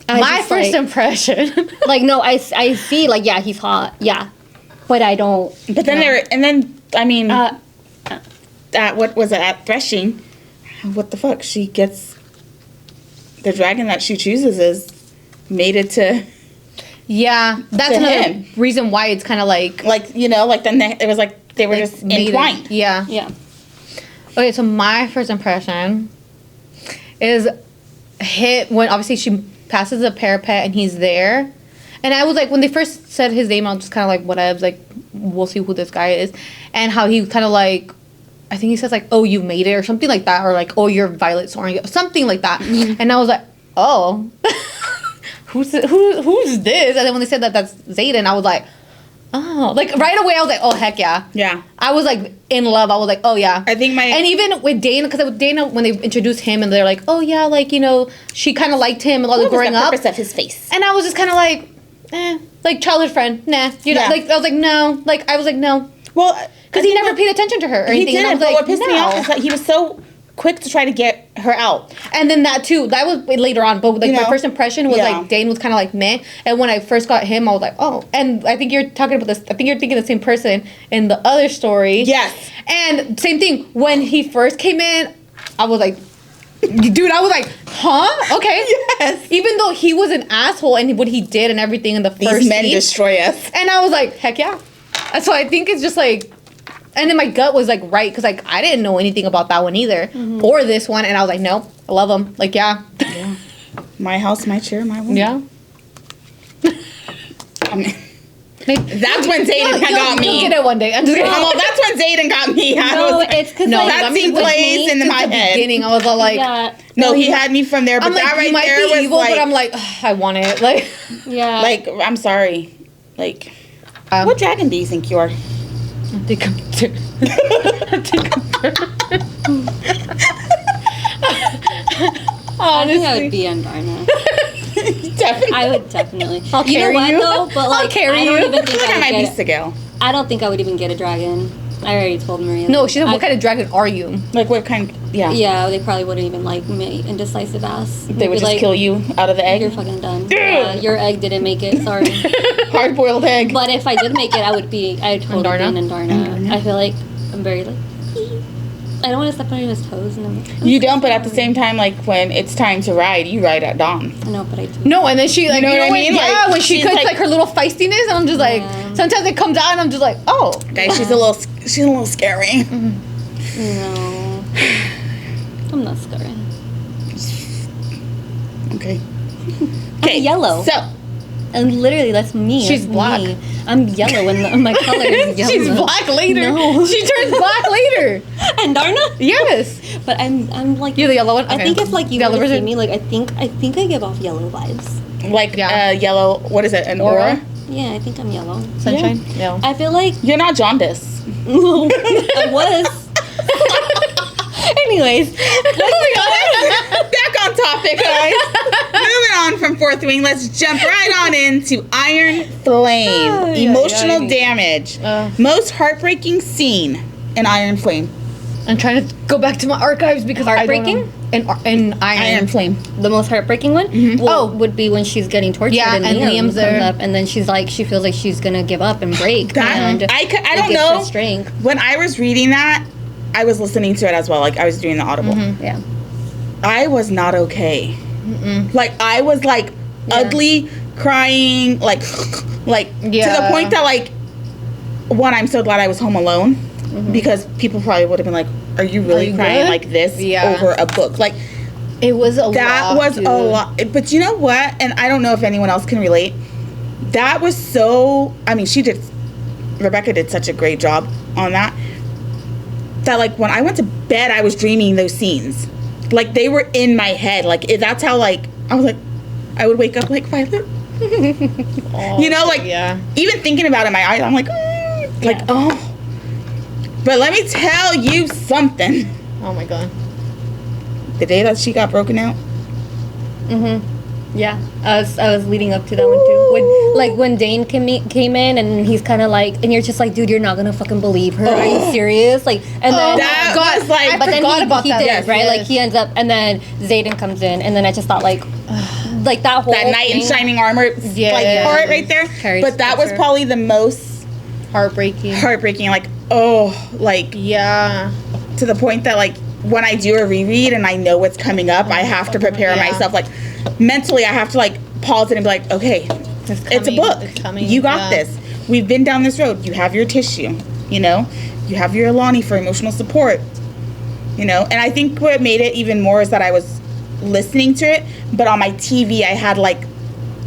[SPEAKER 3] my first impression,
[SPEAKER 2] like no, I see like he's hot, but I don't.
[SPEAKER 1] But then I mean, at what was it at threshing? What the fuck? She gets the dragon that she chooses is mated to.
[SPEAKER 3] Yeah, that's another reason why it's kind of like
[SPEAKER 1] then it was like they were just entwined.
[SPEAKER 3] Yeah. Okay, so my first impression is when obviously she passes the parapet and he's there, and I was like, when they first said his name, I was just kind of like, whatever, like we'll see who this guy is, and how he kind of like, I think he says like, oh, you made it or something like that, or like, oh, you're Violet Soaring, something like that, and I was like, oh. Who's this? And then when they said that's Xaden, I was like, oh, like right away I was like, oh heck yeah.
[SPEAKER 1] Yeah.
[SPEAKER 3] I was like in love. I was like, oh yeah.
[SPEAKER 1] I think
[SPEAKER 3] and even with Dana, because with Dana when they introduced him and they're like, oh yeah, like she kind of liked him and all the growing up.
[SPEAKER 1] What was the purpose of his face?
[SPEAKER 3] And I was just kind of like, like childhood friend, nah. Like I was like no, like I was like no.
[SPEAKER 1] Well,
[SPEAKER 3] because he never paid attention to her or anything.
[SPEAKER 1] He didn't.
[SPEAKER 3] And I was
[SPEAKER 1] but
[SPEAKER 3] like,
[SPEAKER 1] what pissed me off is that he was so quick to try to get her out.
[SPEAKER 3] And then that was later on, but like my first impression was like Dane was kind of like meh, and when I first got him I was like, oh. And I think you're talking about this, I think you're thinking the same person in the other story.
[SPEAKER 1] Yes.
[SPEAKER 3] And same thing, when he first came in I was like, dude, I was like, huh? Okay.
[SPEAKER 1] Yes.
[SPEAKER 3] Even though he was an asshole and what he did and everything in the first
[SPEAKER 1] These men
[SPEAKER 3] scene,
[SPEAKER 1] destroy us.
[SPEAKER 3] and I was like, heck yeah. So I think it's just like, and then my gut was like right, because like I didn't know anything about that one either, or this one, and I was like, nope, I love them. Like yeah.
[SPEAKER 1] My house, my chair, my woman.
[SPEAKER 3] Yeah.
[SPEAKER 1] I mean, that's when Xaden got me.
[SPEAKER 3] You'll get it one day. I'm just kidding.
[SPEAKER 1] Well, that's when Xaden got me.
[SPEAKER 2] It's because
[SPEAKER 1] that scene plays in my head.
[SPEAKER 3] Beginning, I was all like,
[SPEAKER 1] no, he had me from there, but that right there was
[SPEAKER 3] evil,
[SPEAKER 1] like,
[SPEAKER 3] but I'm like, I want it. Like,
[SPEAKER 2] yeah.
[SPEAKER 1] Like, I'm sorry. Like, what dragon do you think you are?
[SPEAKER 3] I think I'm
[SPEAKER 2] I think I would be Andarna.
[SPEAKER 1] Definitely.
[SPEAKER 2] I would definitely.
[SPEAKER 3] I'll carry you.
[SPEAKER 2] Though? But like, I don't even think
[SPEAKER 1] I might be Sigil.
[SPEAKER 2] I don't think I would even get a dragon. I already told Maria.
[SPEAKER 3] No, she said, what kind of dragon are you?
[SPEAKER 1] Like, what kind? Yeah.
[SPEAKER 2] Yeah, they probably wouldn't even like me. Indecisive ass.
[SPEAKER 1] They would just kill you out of the egg?
[SPEAKER 2] You're fucking done. Yeah, your egg didn't make it. Sorry.
[SPEAKER 1] Hard-boiled egg.
[SPEAKER 2] But if I did make it, I would totally be an Andarna. I feel like I'm very like, I don't want to step on his toes.
[SPEAKER 1] You don't, but at the same time, like, when it's time to ride, you ride at dawn.
[SPEAKER 2] I know, but I do.
[SPEAKER 3] No, and then she, like,
[SPEAKER 1] you know what I mean?
[SPEAKER 3] Yeah,
[SPEAKER 1] like,
[SPEAKER 3] when she cuts, like, her little feistiness, and I'm just like, sometimes it comes out, and I'm just like, oh.
[SPEAKER 1] Guys, she's a little scary.
[SPEAKER 2] No. I'm not scary.
[SPEAKER 1] Okay.
[SPEAKER 2] I'm yellow.
[SPEAKER 1] So.
[SPEAKER 2] And literally, that's me.
[SPEAKER 3] She's black.
[SPEAKER 2] Me. I'm yellow and my color is yellow.
[SPEAKER 3] She's black later.
[SPEAKER 2] No.
[SPEAKER 3] She turns black later.
[SPEAKER 2] And Darna?
[SPEAKER 3] Yes.
[SPEAKER 2] But I'm like...
[SPEAKER 3] You're the yellow one? Okay.
[SPEAKER 2] I think if, like, you
[SPEAKER 3] yellow
[SPEAKER 2] were to see me, like, I think I give off yellow vibes.
[SPEAKER 1] Like, yellow, what is it, an aura?
[SPEAKER 2] Yeah, I think I'm yellow.
[SPEAKER 3] Sunshine? Yeah.
[SPEAKER 2] I feel like...
[SPEAKER 1] You're not jaundice.
[SPEAKER 2] I was. Anyways.
[SPEAKER 1] Back on topic, guys. Moving on from fourth wing, let's jump right on into Iron Flame. Emotional damage. Most heartbreaking scene in Iron Flame.
[SPEAKER 3] I'm trying to go back to my archives because
[SPEAKER 2] heartbreaking?
[SPEAKER 3] In
[SPEAKER 1] Iron Flame.
[SPEAKER 2] The most heartbreaking one?
[SPEAKER 1] Mm-hmm.
[SPEAKER 2] Well, would be when she's getting tortured and Liam's there. Up, and then she's like, she feels like she's gonna give up and break. And
[SPEAKER 1] I don't know. Strength. When I was reading that, I was listening to it as well. Like, I was doing the audible.
[SPEAKER 2] Mm-hmm. Yeah.
[SPEAKER 1] I was not okay. Mm-mm. Like, I was, like, ugly, crying, like to the point that, like, one, I'm so glad I was home alone. Mm-hmm. Because people probably would have been like, are you really crying good? Like this over a book? Like,
[SPEAKER 3] it was a lot.
[SPEAKER 1] That was a lot. But you know what? And I don't know if anyone else can relate. That was so, I mean, Rebecca did such a great job on that. That, like, when I went to bed, I was dreaming those scenes. Like, they were in my head. Like, that's how, like, I was like, I would wake up like Violet. You know, like, even thinking about it in my eyes, I'm like, oh. But let me tell you something.
[SPEAKER 3] Oh, my God.
[SPEAKER 1] The day that she got broken out.
[SPEAKER 2] Mm-hmm. Yeah, I was leading up to that one too. When Dane came in and he's kind of like, and you're just like, dude, you're not gonna fucking believe her. Are you serious? Like, and then
[SPEAKER 1] that was like,
[SPEAKER 2] but then he did,
[SPEAKER 1] yes,
[SPEAKER 2] right? Yes. Like he ends up, and then Xaden comes in, and then I just thought like that whole
[SPEAKER 1] knight in shining armor, like part right there. But that was probably the most
[SPEAKER 3] heartbreaking.
[SPEAKER 1] Like, to the point that, like, when I do a reread and I know what's coming up, I have to prepare myself. Like, mentally, I have to, like, pause it and be like, okay, it's a book. You got this. We've been down this road. You have your tissue, you know? You have your Alani for emotional support, you know? And I think what made it even more is that I was listening to it, but on my TV, I had, like,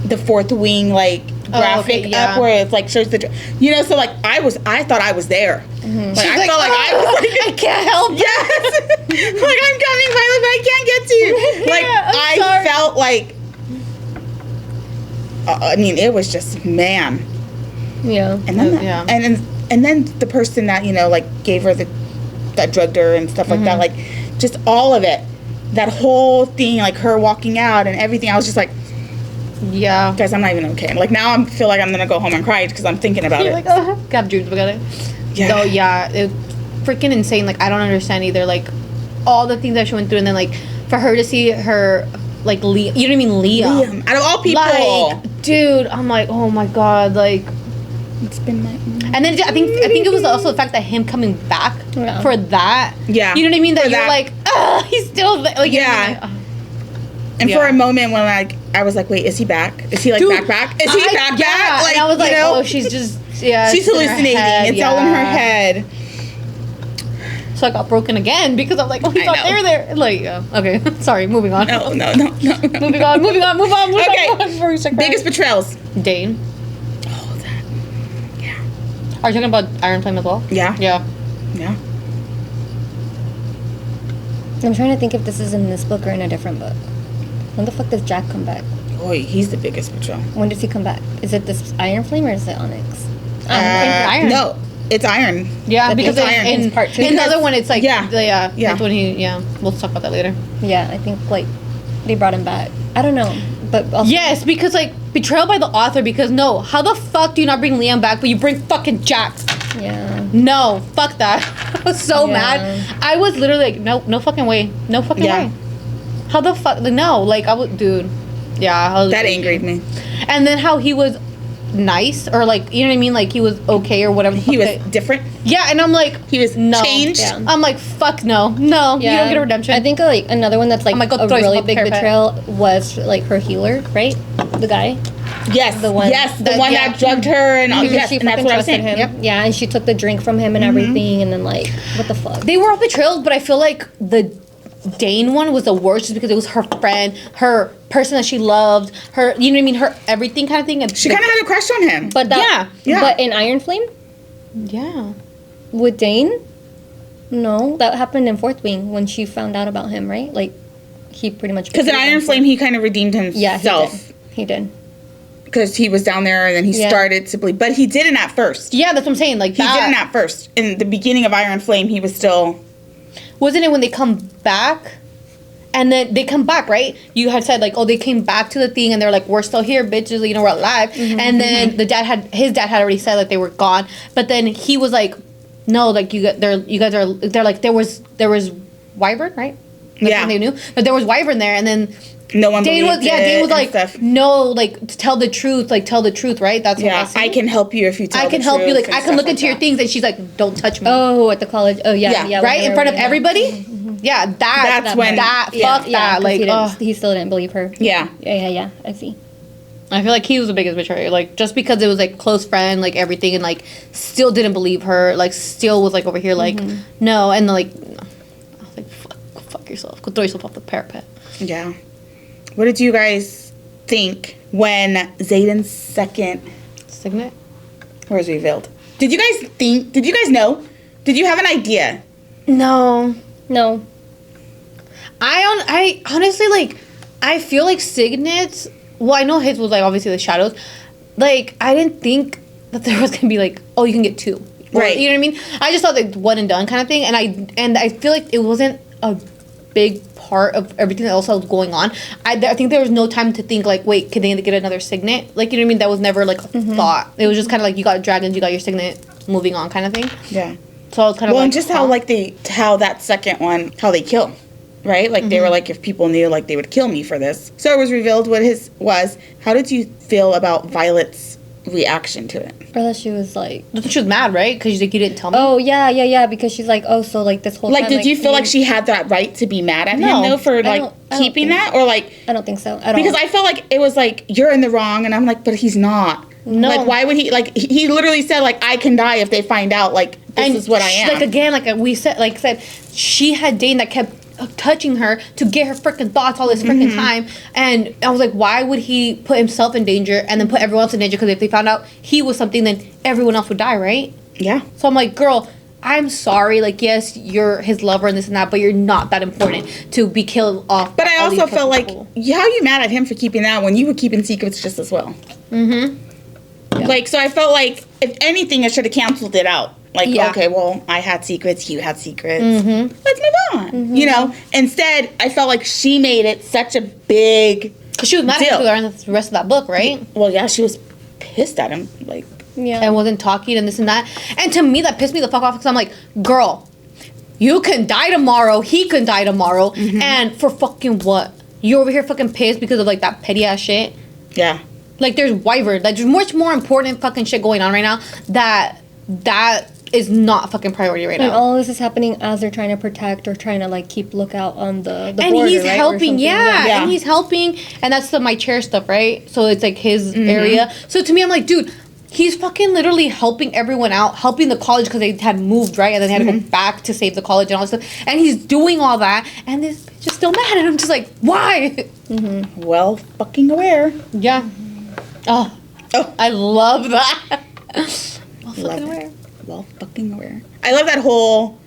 [SPEAKER 1] the fourth wing, like, graphic up where it's like shows the, you know, so like I thought I was there. Mm-hmm. Like, I felt like I was like,
[SPEAKER 3] I can't help.
[SPEAKER 1] Yes. Like, I'm coming, Violet, but I can't get to you. Like, I felt like, I mean, it was just, man.
[SPEAKER 2] Yeah.
[SPEAKER 1] And then and then the person that, you know, like gave her that drugged her and stuff like that, like just all of it, that whole thing, like her walking out and everything, I was just like,
[SPEAKER 3] yeah,
[SPEAKER 1] guys, I'm not even okay. Like, now I feel like I'm gonna go home and cry because I'm thinking about it.
[SPEAKER 3] Like, oh, got dreams about it. Yeah. So it's freaking insane. Like, I don't understand either. Like, all the things that she went through, and then like for her to see her like Liam. You know what I mean, Liam.
[SPEAKER 1] Out of all people,
[SPEAKER 3] like, dude, I'm like, oh my God, like.
[SPEAKER 1] It's been my.
[SPEAKER 3] And then I think it was also the fact that him coming back for that. Yeah. You know what I mean? That you're like, he's still there. Like,
[SPEAKER 1] yeah. And for a moment when I was like, wait, is he back? Is he like back? Is he back?
[SPEAKER 3] Yeah.
[SPEAKER 1] Like,
[SPEAKER 3] and I was like,
[SPEAKER 1] you know,
[SPEAKER 3] oh, she's just
[SPEAKER 1] she's hallucinating. It's all in her head.
[SPEAKER 3] So I got broken again because I'm like, oh, he's not there. Like, okay, sorry, moving on.
[SPEAKER 1] No.
[SPEAKER 3] Move on.
[SPEAKER 1] Okay. Biggest betrayals.
[SPEAKER 3] Dane.
[SPEAKER 1] Oh, that. Yeah.
[SPEAKER 3] Are you talking about Iron Flame as well?
[SPEAKER 1] Yeah.
[SPEAKER 2] I'm trying to think if this is in this book or in a different book. When the fuck does Jack come back?
[SPEAKER 1] Boy, he's the biggest betrayal.
[SPEAKER 2] When does he come back? Is it this Iron Flame or is it Onyx?
[SPEAKER 3] Iron.
[SPEAKER 1] No, it's Iron.
[SPEAKER 3] Yeah, because in part 2. In the other one, it's like,
[SPEAKER 1] yeah.
[SPEAKER 3] That's when we'll talk about that later.
[SPEAKER 2] Yeah, I think, like, they brought him back. I don't know, but also,
[SPEAKER 3] yes, because, like, betrayal by the author, because no, how the fuck do you not bring Liam back, but you bring fucking Jack?
[SPEAKER 2] Yeah.
[SPEAKER 3] No, fuck that. I was so mad. I was literally like, no fucking way. No fucking way. How the fuck? Like, no, like, I would, dude. Yeah.
[SPEAKER 1] That angered me.
[SPEAKER 3] And then how he was nice, or like, you know what I mean? Like, he was okay or whatever.
[SPEAKER 1] He was different.
[SPEAKER 3] Yeah, and I'm like,
[SPEAKER 1] he was changed.
[SPEAKER 3] Yeah. I'm like, fuck no. You don't get a redemption.
[SPEAKER 2] I think like another one that's like a really big betrayal was like her healer, right? The guy.
[SPEAKER 1] Yes, the one that drugged her and all. Yes, and that's what I was saying.
[SPEAKER 2] Him. Yep. Yeah, and she took the drink from him and everything, and then like, what the fuck?
[SPEAKER 3] They were all betrayals, but I feel like Dane one was the worst just because it was her friend, her person that she loved, her, you know what I mean, her everything kind of thing. And
[SPEAKER 1] she kind of had a crush on him.
[SPEAKER 2] But but in Iron Flame?
[SPEAKER 3] Yeah.
[SPEAKER 2] With Dane? No. That happened in Fourth Wing when she found out about him, right? Like, he pretty much...
[SPEAKER 1] Because in Iron Flame, he kind of redeemed himself.
[SPEAKER 2] Yeah, he did.
[SPEAKER 1] Because he was down there and then he started to bleed. But he didn't at first.
[SPEAKER 3] Yeah, that's what I'm saying. Like,
[SPEAKER 1] he didn't at first. In the beginning of Iron Flame, he was still...
[SPEAKER 3] Wasn't it when they come back? And then they come back, right? You had said, like, oh, they came back to the thing and they're like, we're still here, bitches, you know, we're alive. Mm-hmm, and then his dad had already said that they were gone. But then he was like, no, like, they're like, there was Wyvern, right? That's when they knew. But there was Wyvern there, and then...
[SPEAKER 1] No one
[SPEAKER 3] Dane was like,
[SPEAKER 1] stuff.
[SPEAKER 3] no, like, tell the truth, right? That's what I was saying.
[SPEAKER 1] I can help you if you tell the truth.
[SPEAKER 3] I can help you, like, I can look into your things, and she's like, don't touch me.
[SPEAKER 2] Oh, at the college. Oh, yeah.
[SPEAKER 3] Right? In front of everybody? Mm-hmm. Yeah, that's when... Fuck that. Like,
[SPEAKER 2] he still didn't believe her.
[SPEAKER 1] Yeah.
[SPEAKER 2] Yeah, I see.
[SPEAKER 3] I feel like he was the biggest betrayer. Like, just because it was, like, close friend, like, everything, and, like, still didn't believe her. Like, still was, like, over here, like, no. And, like, I was like, fuck yourself. Go throw yourself off the parapet.
[SPEAKER 1] Yeah. What did you guys think when Xaden's second
[SPEAKER 3] signet
[SPEAKER 1] was revealed? Did you guys know? Did you have an idea?
[SPEAKER 3] No.
[SPEAKER 1] I
[SPEAKER 3] honestly, like, I feel like signets, well, I know his was, like, obviously the shadows. Like, I didn't think that there was going to be, like, oh, you can get two.
[SPEAKER 1] Right.
[SPEAKER 3] You know what I mean? I just thought, like, one and done kind of thing. And I feel like it wasn't a big part of everything else that was going on. I think there was no time to think, like, wait, can they get another signet? Like, you know what I mean? That was never, like, a thought. It was just kind of like, you got dragons, you got your signet, moving on kind of thing.
[SPEAKER 1] Yeah.
[SPEAKER 3] So I was kind of
[SPEAKER 1] well,
[SPEAKER 3] like...
[SPEAKER 1] and just how that second one, how they kill, right? Like, they were like, if people knew, like, they would kill me for this. So it was revealed what his was. How did you feel about Violet's reaction to it?
[SPEAKER 2] Or that she was like...
[SPEAKER 3] She was mad, right? Because, like, you didn't tell me.
[SPEAKER 2] Oh, yeah. Because she's like, oh, so, like, this whole
[SPEAKER 1] like,
[SPEAKER 2] time...
[SPEAKER 1] did you feel like she had that right to be mad at him, though, for, like, keeping that? Or, like...
[SPEAKER 2] I don't think so at all.
[SPEAKER 1] Because I felt like it was like, you're in the wrong, and I'm like, but he's not.
[SPEAKER 3] No.
[SPEAKER 1] Like, why would he... Like, he literally said, like, I can die if they find out, like, this is what I am.
[SPEAKER 3] Like, again, like we said, she had Dane that kept touching her to get her freaking thoughts all this freaking time, and I was like, why would he put himself in danger and then put everyone else in danger? Because if they found out he was something, then everyone else would die, right?
[SPEAKER 1] Yeah.
[SPEAKER 3] So I'm like, girl, I'm sorry, like, yes, you're his lover and this and that, but you're not that important to be killed off.
[SPEAKER 1] But I also felt like, how are you mad at him for keeping that when you were keeping secrets just as well? Yeah. Like, so I felt like, if anything, I should have canceled it out. Like, okay, well, I had secrets, you had secrets. Let's move on. You know? Instead, I felt like she made it such a big
[SPEAKER 3] because she was mad at him for the rest of that book, right?
[SPEAKER 1] Well, yeah, she was pissed at him. Like,
[SPEAKER 3] and wasn't talking and this and that. And to me, that pissed me the fuck off because I'm like, girl, you can die tomorrow. He can die tomorrow. And for fucking what? You're over here fucking pissed because of, like, that petty ass shit?
[SPEAKER 1] Yeah.
[SPEAKER 3] Like, there's Wyvern. Like, there's much more important fucking shit going on right now that is not a fucking priority right now.
[SPEAKER 2] And all this is happening as they're trying to protect or trying to, like, keep lookout on the
[SPEAKER 3] and
[SPEAKER 2] border,
[SPEAKER 3] he's
[SPEAKER 2] right?
[SPEAKER 3] helping, and he's helping, and that's my chair stuff, right? So it's like his area. So to me, I'm like, dude, he's fucking literally helping everyone out, helping the college because they had moved, right? And then they had to go back to save the college and all this stuff. And he's doing all that, and this bitch is still mad, and I'm just like, why?
[SPEAKER 1] Well fucking aware.
[SPEAKER 3] Yeah. Oh, I love that. Well fucking aware.
[SPEAKER 1] Well fucking aware. I love that whole...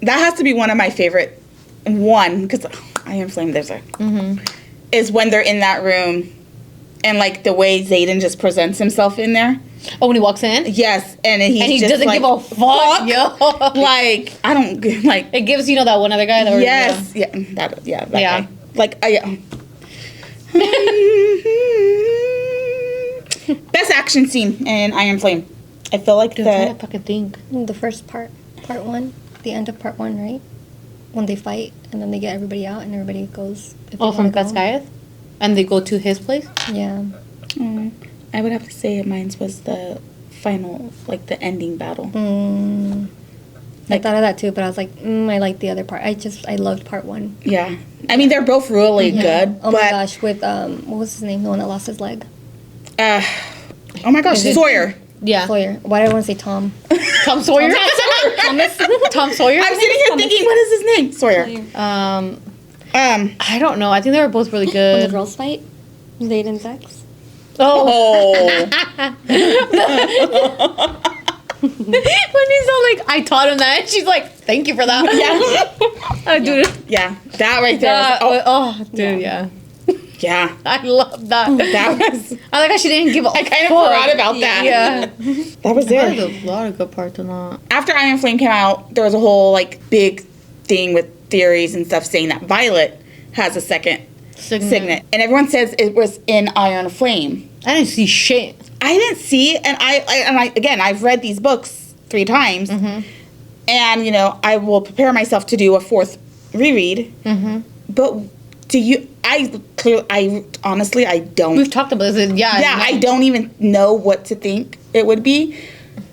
[SPEAKER 1] That has to be one of my favorite... because Iron Flame, there's a... Is when they're in that room and, like, the way Xaden just presents himself in there.
[SPEAKER 3] Oh, when he walks in?
[SPEAKER 1] Yes, and he just
[SPEAKER 3] doesn't
[SPEAKER 1] like,
[SPEAKER 3] give a fuck. Yo.
[SPEAKER 1] Like, I don't... Like...
[SPEAKER 3] It gives, you know, that one other guy that...
[SPEAKER 1] Yes. That guy. Like, best action scene in Iron Flame. I feel like
[SPEAKER 3] I fucking think
[SPEAKER 2] the first part 1, the end of part 1, right? When they fight and then they get everybody out and everybody goes.
[SPEAKER 3] From Basgaith, and they go to his place.
[SPEAKER 2] Yeah.
[SPEAKER 1] I would have to say mine was the final, like the ending battle.
[SPEAKER 2] I thought of that too, but I was like, I like the other part. I loved part 1.
[SPEAKER 1] Yeah. I mean, they're both really good.
[SPEAKER 2] Oh my gosh, with what was his name? The one that lost his leg.
[SPEAKER 1] Oh my gosh, Sawyer.
[SPEAKER 3] Yeah.
[SPEAKER 2] Sawyer. Why did I want to say Tom?
[SPEAKER 3] Tom Sawyer?
[SPEAKER 2] Thomas?
[SPEAKER 3] Tom Sawyer?
[SPEAKER 1] I'm sitting here thinking, what is his name? Sawyer.
[SPEAKER 3] I don't know. I think they were both really
[SPEAKER 2] When
[SPEAKER 3] good.
[SPEAKER 2] the girls fight, Xaden's ex.
[SPEAKER 1] Oh.
[SPEAKER 3] When he's all like, I taught him that. And she's like, thank you for that.
[SPEAKER 1] Yeah.
[SPEAKER 3] Dude.
[SPEAKER 1] Yeah. That right there.
[SPEAKER 3] Dude, yeah.
[SPEAKER 1] Yeah.
[SPEAKER 3] I love that.
[SPEAKER 1] That was.
[SPEAKER 3] I like how she didn't give a
[SPEAKER 1] I kind of forgot about that.
[SPEAKER 3] Yeah.
[SPEAKER 1] That was
[SPEAKER 3] There's
[SPEAKER 1] there.
[SPEAKER 3] a lot of good parts in that.
[SPEAKER 1] After Iron Flame came out, there was a whole like big thing with theories and stuff saying that Violet has a second signet. And everyone says it was in Iron Flame.
[SPEAKER 3] I didn't see shit.
[SPEAKER 1] I didn't see it, and I again, I've read these books 3 times, and you know, I will prepare myself to do a 4th reread. But do you? I honestly, I don't.
[SPEAKER 3] We've talked about this. Yeah.
[SPEAKER 1] Yeah, I don't even know what to think it would be.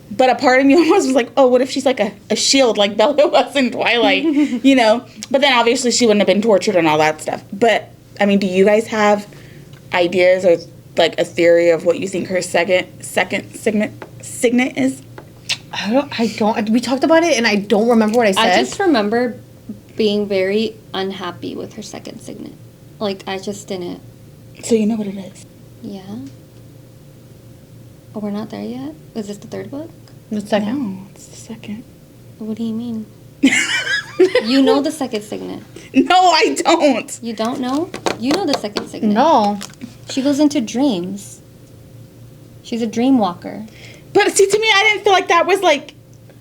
[SPEAKER 1] But a part of me almost was like, oh, what if she's like a shield like Bella was in Twilight, you know? But then obviously she wouldn't have been tortured and all that stuff. But I mean, do you guys have ideas or like a theory of what you think her second signet is?
[SPEAKER 3] I don't. We talked about it, and I don't remember what I said.
[SPEAKER 2] I just remember being very unhappy with her second signet. Like, I just didn't.
[SPEAKER 1] So you know what it is?
[SPEAKER 2] Yeah. Oh, we're not there yet? Is this the 3rd book?
[SPEAKER 3] The second.
[SPEAKER 1] No, it's the second.
[SPEAKER 2] What do you mean? You know the second signet.
[SPEAKER 1] No, I don't.
[SPEAKER 2] You don't know? You know the second signet.
[SPEAKER 3] No.
[SPEAKER 2] She goes into dreams. She's a dream walker.
[SPEAKER 1] But see, to me, I didn't feel like that was like.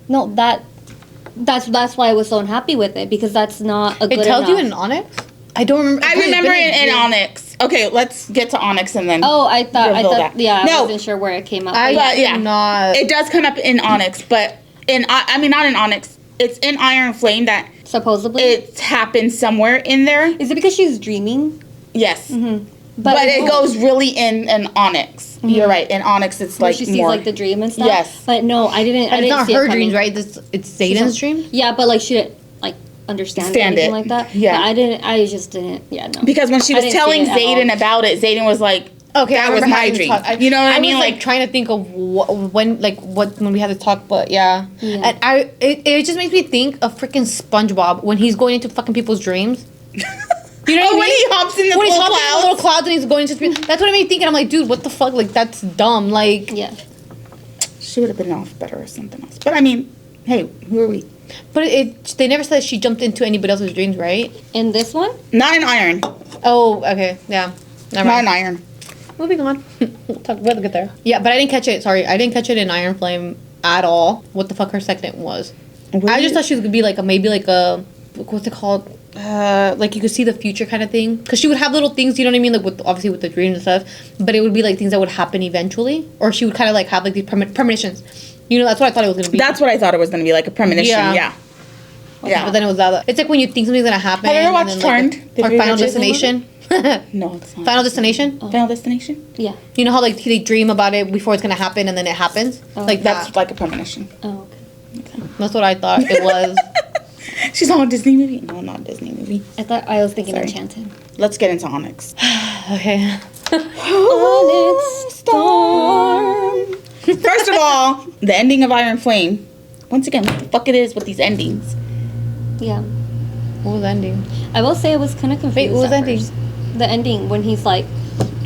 [SPEAKER 2] No, that's why I was so unhappy with it, because that's not a good
[SPEAKER 3] It tells you
[SPEAKER 2] enough.
[SPEAKER 3] in Onyx? I don't remember.
[SPEAKER 1] I remember it in Onyx. Okay, let's get to Onyx and then.
[SPEAKER 2] Oh, I thought,
[SPEAKER 1] that.
[SPEAKER 2] yeah,
[SPEAKER 1] No.
[SPEAKER 2] I wasn't sure where it came up.
[SPEAKER 1] But yeah,
[SPEAKER 3] not.
[SPEAKER 1] it does come up in Onyx, but I mean, not in Onyx. It's in Iron Flame that
[SPEAKER 2] supposedly
[SPEAKER 1] it happened somewhere in there.
[SPEAKER 2] Is it because she's dreaming?
[SPEAKER 1] Yes.
[SPEAKER 2] Mm-hmm.
[SPEAKER 1] But it goes really in Onyx. Mm-hmm. You're right. In Onyx, it's
[SPEAKER 2] where
[SPEAKER 1] like
[SPEAKER 2] she sees
[SPEAKER 1] more.
[SPEAKER 2] like the dream and stuff.
[SPEAKER 1] Yes.
[SPEAKER 2] But no, I didn't.
[SPEAKER 3] And
[SPEAKER 2] I
[SPEAKER 3] it's
[SPEAKER 2] didn't
[SPEAKER 3] not
[SPEAKER 2] see
[SPEAKER 3] her
[SPEAKER 2] it coming.
[SPEAKER 3] dreams, right? It's Xaden's dream?
[SPEAKER 2] Yeah, but like she didn't like understand anything like that.
[SPEAKER 1] Yeah.
[SPEAKER 2] But I just didn't. Yeah, no.
[SPEAKER 1] Because when she was telling Xaden about it, Xaden was like,
[SPEAKER 3] okay,
[SPEAKER 1] that was my dream. You know what I mean?
[SPEAKER 3] I was like trying to think of when we had to talk, but yeah. And it just makes me think of freaking SpongeBob when he's going into fucking people's dreams. You know what I mean?
[SPEAKER 1] When he hops in the
[SPEAKER 3] little clouds and he's going into space. That's what I made me think. And I'm like, dude, what the fuck? Like, that's dumb. Like,
[SPEAKER 2] yeah.
[SPEAKER 1] She would have been off better or something else. But I mean, hey, who are we?
[SPEAKER 3] But they never said she jumped into anybody else's dreams, right?
[SPEAKER 2] In this one?
[SPEAKER 1] Not in Iron.
[SPEAKER 3] Oh, okay, yeah.
[SPEAKER 1] Not in Iron.
[SPEAKER 3] Moving on. We'll get there. Yeah, but I didn't catch it. Sorry, I didn't catch it in Iron Flame at all. What the fuck her second was? I just thought she was gonna be like what's it called? Like you could see the future kind of thing. Because she would have little things, you know what I mean? Like obviously with the dreams and stuff. But it would be like things that would happen eventually. Or she would kind of like have like these premonitions. You know, that's what I thought it was gonna be.
[SPEAKER 1] That's what I thought it was gonna be, like a premonition. Yeah.
[SPEAKER 3] But then it was that. It's like when you think something's gonna happen.
[SPEAKER 1] Have you ever watched Turned?
[SPEAKER 3] Or Final Destination.
[SPEAKER 1] No, it's not.
[SPEAKER 3] Final Destination?
[SPEAKER 1] Oh. Final Destination?
[SPEAKER 2] Yeah.
[SPEAKER 3] You know how like they dream about it before it's gonna happen and then it happens?
[SPEAKER 2] Oh.
[SPEAKER 3] Like
[SPEAKER 1] that's like a premonition.
[SPEAKER 2] Oh, okay.
[SPEAKER 3] That's what I thought it was.
[SPEAKER 1] She's on a Disney movie? No, not a Disney movie.
[SPEAKER 2] I thought I was thinking
[SPEAKER 1] Sorry.
[SPEAKER 2] Enchanted.
[SPEAKER 1] Let's get into Onyx.
[SPEAKER 3] Okay.
[SPEAKER 2] Onyx Storm.
[SPEAKER 1] First of all, the ending of Iron Flame. Once again, what the fuck it is with these endings?
[SPEAKER 2] Yeah.
[SPEAKER 3] What was the ending?
[SPEAKER 2] I will say I was kind of confused.
[SPEAKER 3] Wait, what was the ending?
[SPEAKER 2] The ending when he's like,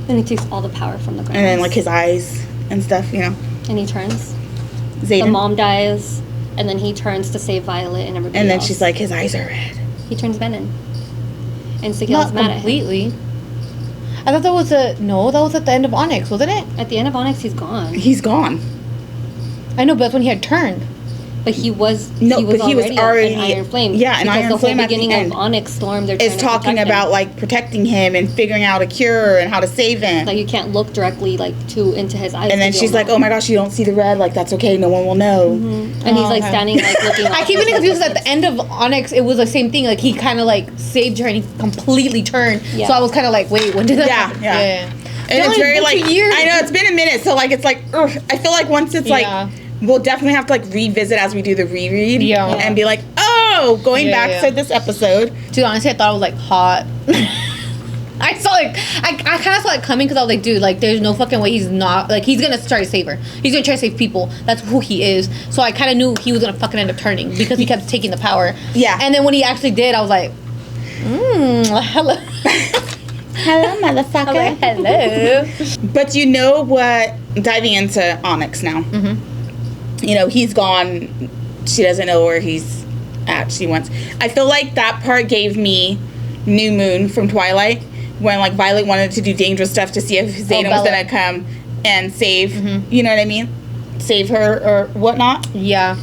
[SPEAKER 2] then he takes all the power from the ground.
[SPEAKER 1] And then like his eyes and stuff, you know.
[SPEAKER 2] And he turns.
[SPEAKER 1] Xaden.
[SPEAKER 2] The mom dies, and then he turns to save Violet and everybody
[SPEAKER 1] And then
[SPEAKER 2] else.
[SPEAKER 1] she's like, his eyes are red.
[SPEAKER 2] He turns venom. And Sigil's mad
[SPEAKER 3] completely. I thought that was that was at the end of Onyx, wasn't it?
[SPEAKER 2] at him. At the end of Onyx, he's gone.
[SPEAKER 1] He's gone.
[SPEAKER 3] I know, but that's when he had turned.
[SPEAKER 2] But he was
[SPEAKER 1] already
[SPEAKER 2] in Iron Flame.
[SPEAKER 1] Yeah, in Iron Flame
[SPEAKER 2] at the
[SPEAKER 1] at the
[SPEAKER 2] beginning
[SPEAKER 1] end
[SPEAKER 2] of Onyx Storm, they're
[SPEAKER 1] is talking about like protecting him and figuring out a cure and how to save him.
[SPEAKER 2] like you can't look directly like into his eyes.
[SPEAKER 1] And then she's like, "Oh my gosh, you don't see the red. Like that's okay. No one will know."
[SPEAKER 2] Mm-hmm. And he's like standing like looking.
[SPEAKER 3] I keep getting confused. At the end of Onyx, it was the same thing. Like he kind of like saved her and he completely turned. Yeah. So I was kind of like, wait, when did that happen?
[SPEAKER 1] Yeah. And it's very like years. I know it's been a minute, so like it's like ugh, I feel like once it's like we'll definitely have to like revisit as we do the reread and be like, oh, going back to this episode.
[SPEAKER 3] Dude, honestly, I thought it was like hot. I saw like I kind of saw it coming because I was like, dude, like there's no fucking way he's not like he's gonna try to save her. He's gonna try to save people. That's who he is. So I kind of knew he was gonna fucking end up turning because he kept taking the power.
[SPEAKER 1] Yeah.
[SPEAKER 3] And then when he actually did, I was like, like, hello.
[SPEAKER 1] Hello, motherfucker.
[SPEAKER 3] Hello.
[SPEAKER 1] But you know what? Diving into Onyx now. You know, he's gone. She doesn't know where he's at. She wants. I feel like that part gave me New Moon from Twilight, when like Violet wanted to do dangerous stuff to see if Xaden was gonna come and save. You know what I mean? Save her or whatnot.
[SPEAKER 3] Yeah.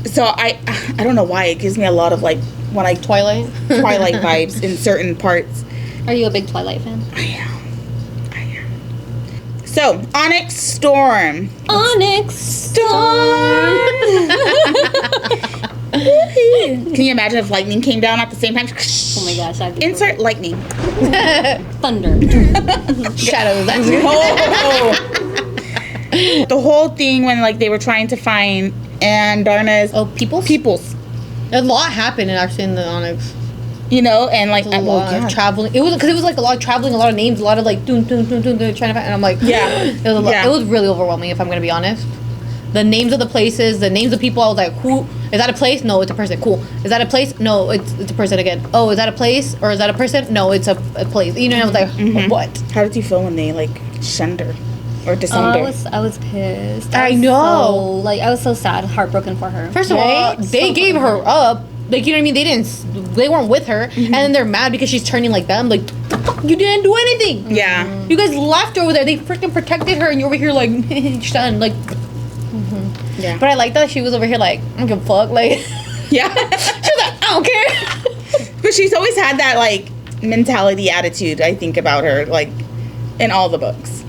[SPEAKER 1] So I don't know why it gives me a lot of like when I
[SPEAKER 3] Twilight
[SPEAKER 1] vibes in certain parts.
[SPEAKER 2] Are you a big Twilight fan?
[SPEAKER 1] I am. So, Onyx Storm.
[SPEAKER 2] Onyx Storm.
[SPEAKER 1] Can you imagine if lightning came down at the same time?
[SPEAKER 2] Oh my gosh. I'd be
[SPEAKER 1] Insert lightning.
[SPEAKER 2] thunder.
[SPEAKER 3] Shadows.
[SPEAKER 1] The whole thing when like they were trying to find Darna's peoples.
[SPEAKER 3] A lot happened in the Onyx.
[SPEAKER 1] You know, and like
[SPEAKER 3] a lot of traveling. It was like a lot of traveling, a lot of names, a lot of like doom, trying to find. And I'm like, it was a lot. It was really overwhelming. If I'm gonna be honest, the names of the places, the names of people. I was like, who is that? A place? No, it's a person. Cool. Is that a place? No, it's a person again. Oh, is that a place or is that a person? No, it's a place. You know, I was like, what?
[SPEAKER 1] How did you feel when they like shunned her or disowned her?
[SPEAKER 2] I was pissed.
[SPEAKER 3] I know.
[SPEAKER 2] I was so sad, heartbroken for her.
[SPEAKER 3] First of all, they gave her up. Like, you know what I mean? They weren't with her, and then they're mad because she's turning like them. Like, you didn't do anything.
[SPEAKER 1] Yeah.
[SPEAKER 3] You guys left over there. They freaking protected her, and you're over here like, son, like.
[SPEAKER 1] Yeah.
[SPEAKER 3] But I like that she was over here like, I don't give a fuck. Like,
[SPEAKER 1] yeah.
[SPEAKER 3] she was like, I don't care.
[SPEAKER 1] But she's always had that like mentality, attitude. I think about her like in all the books.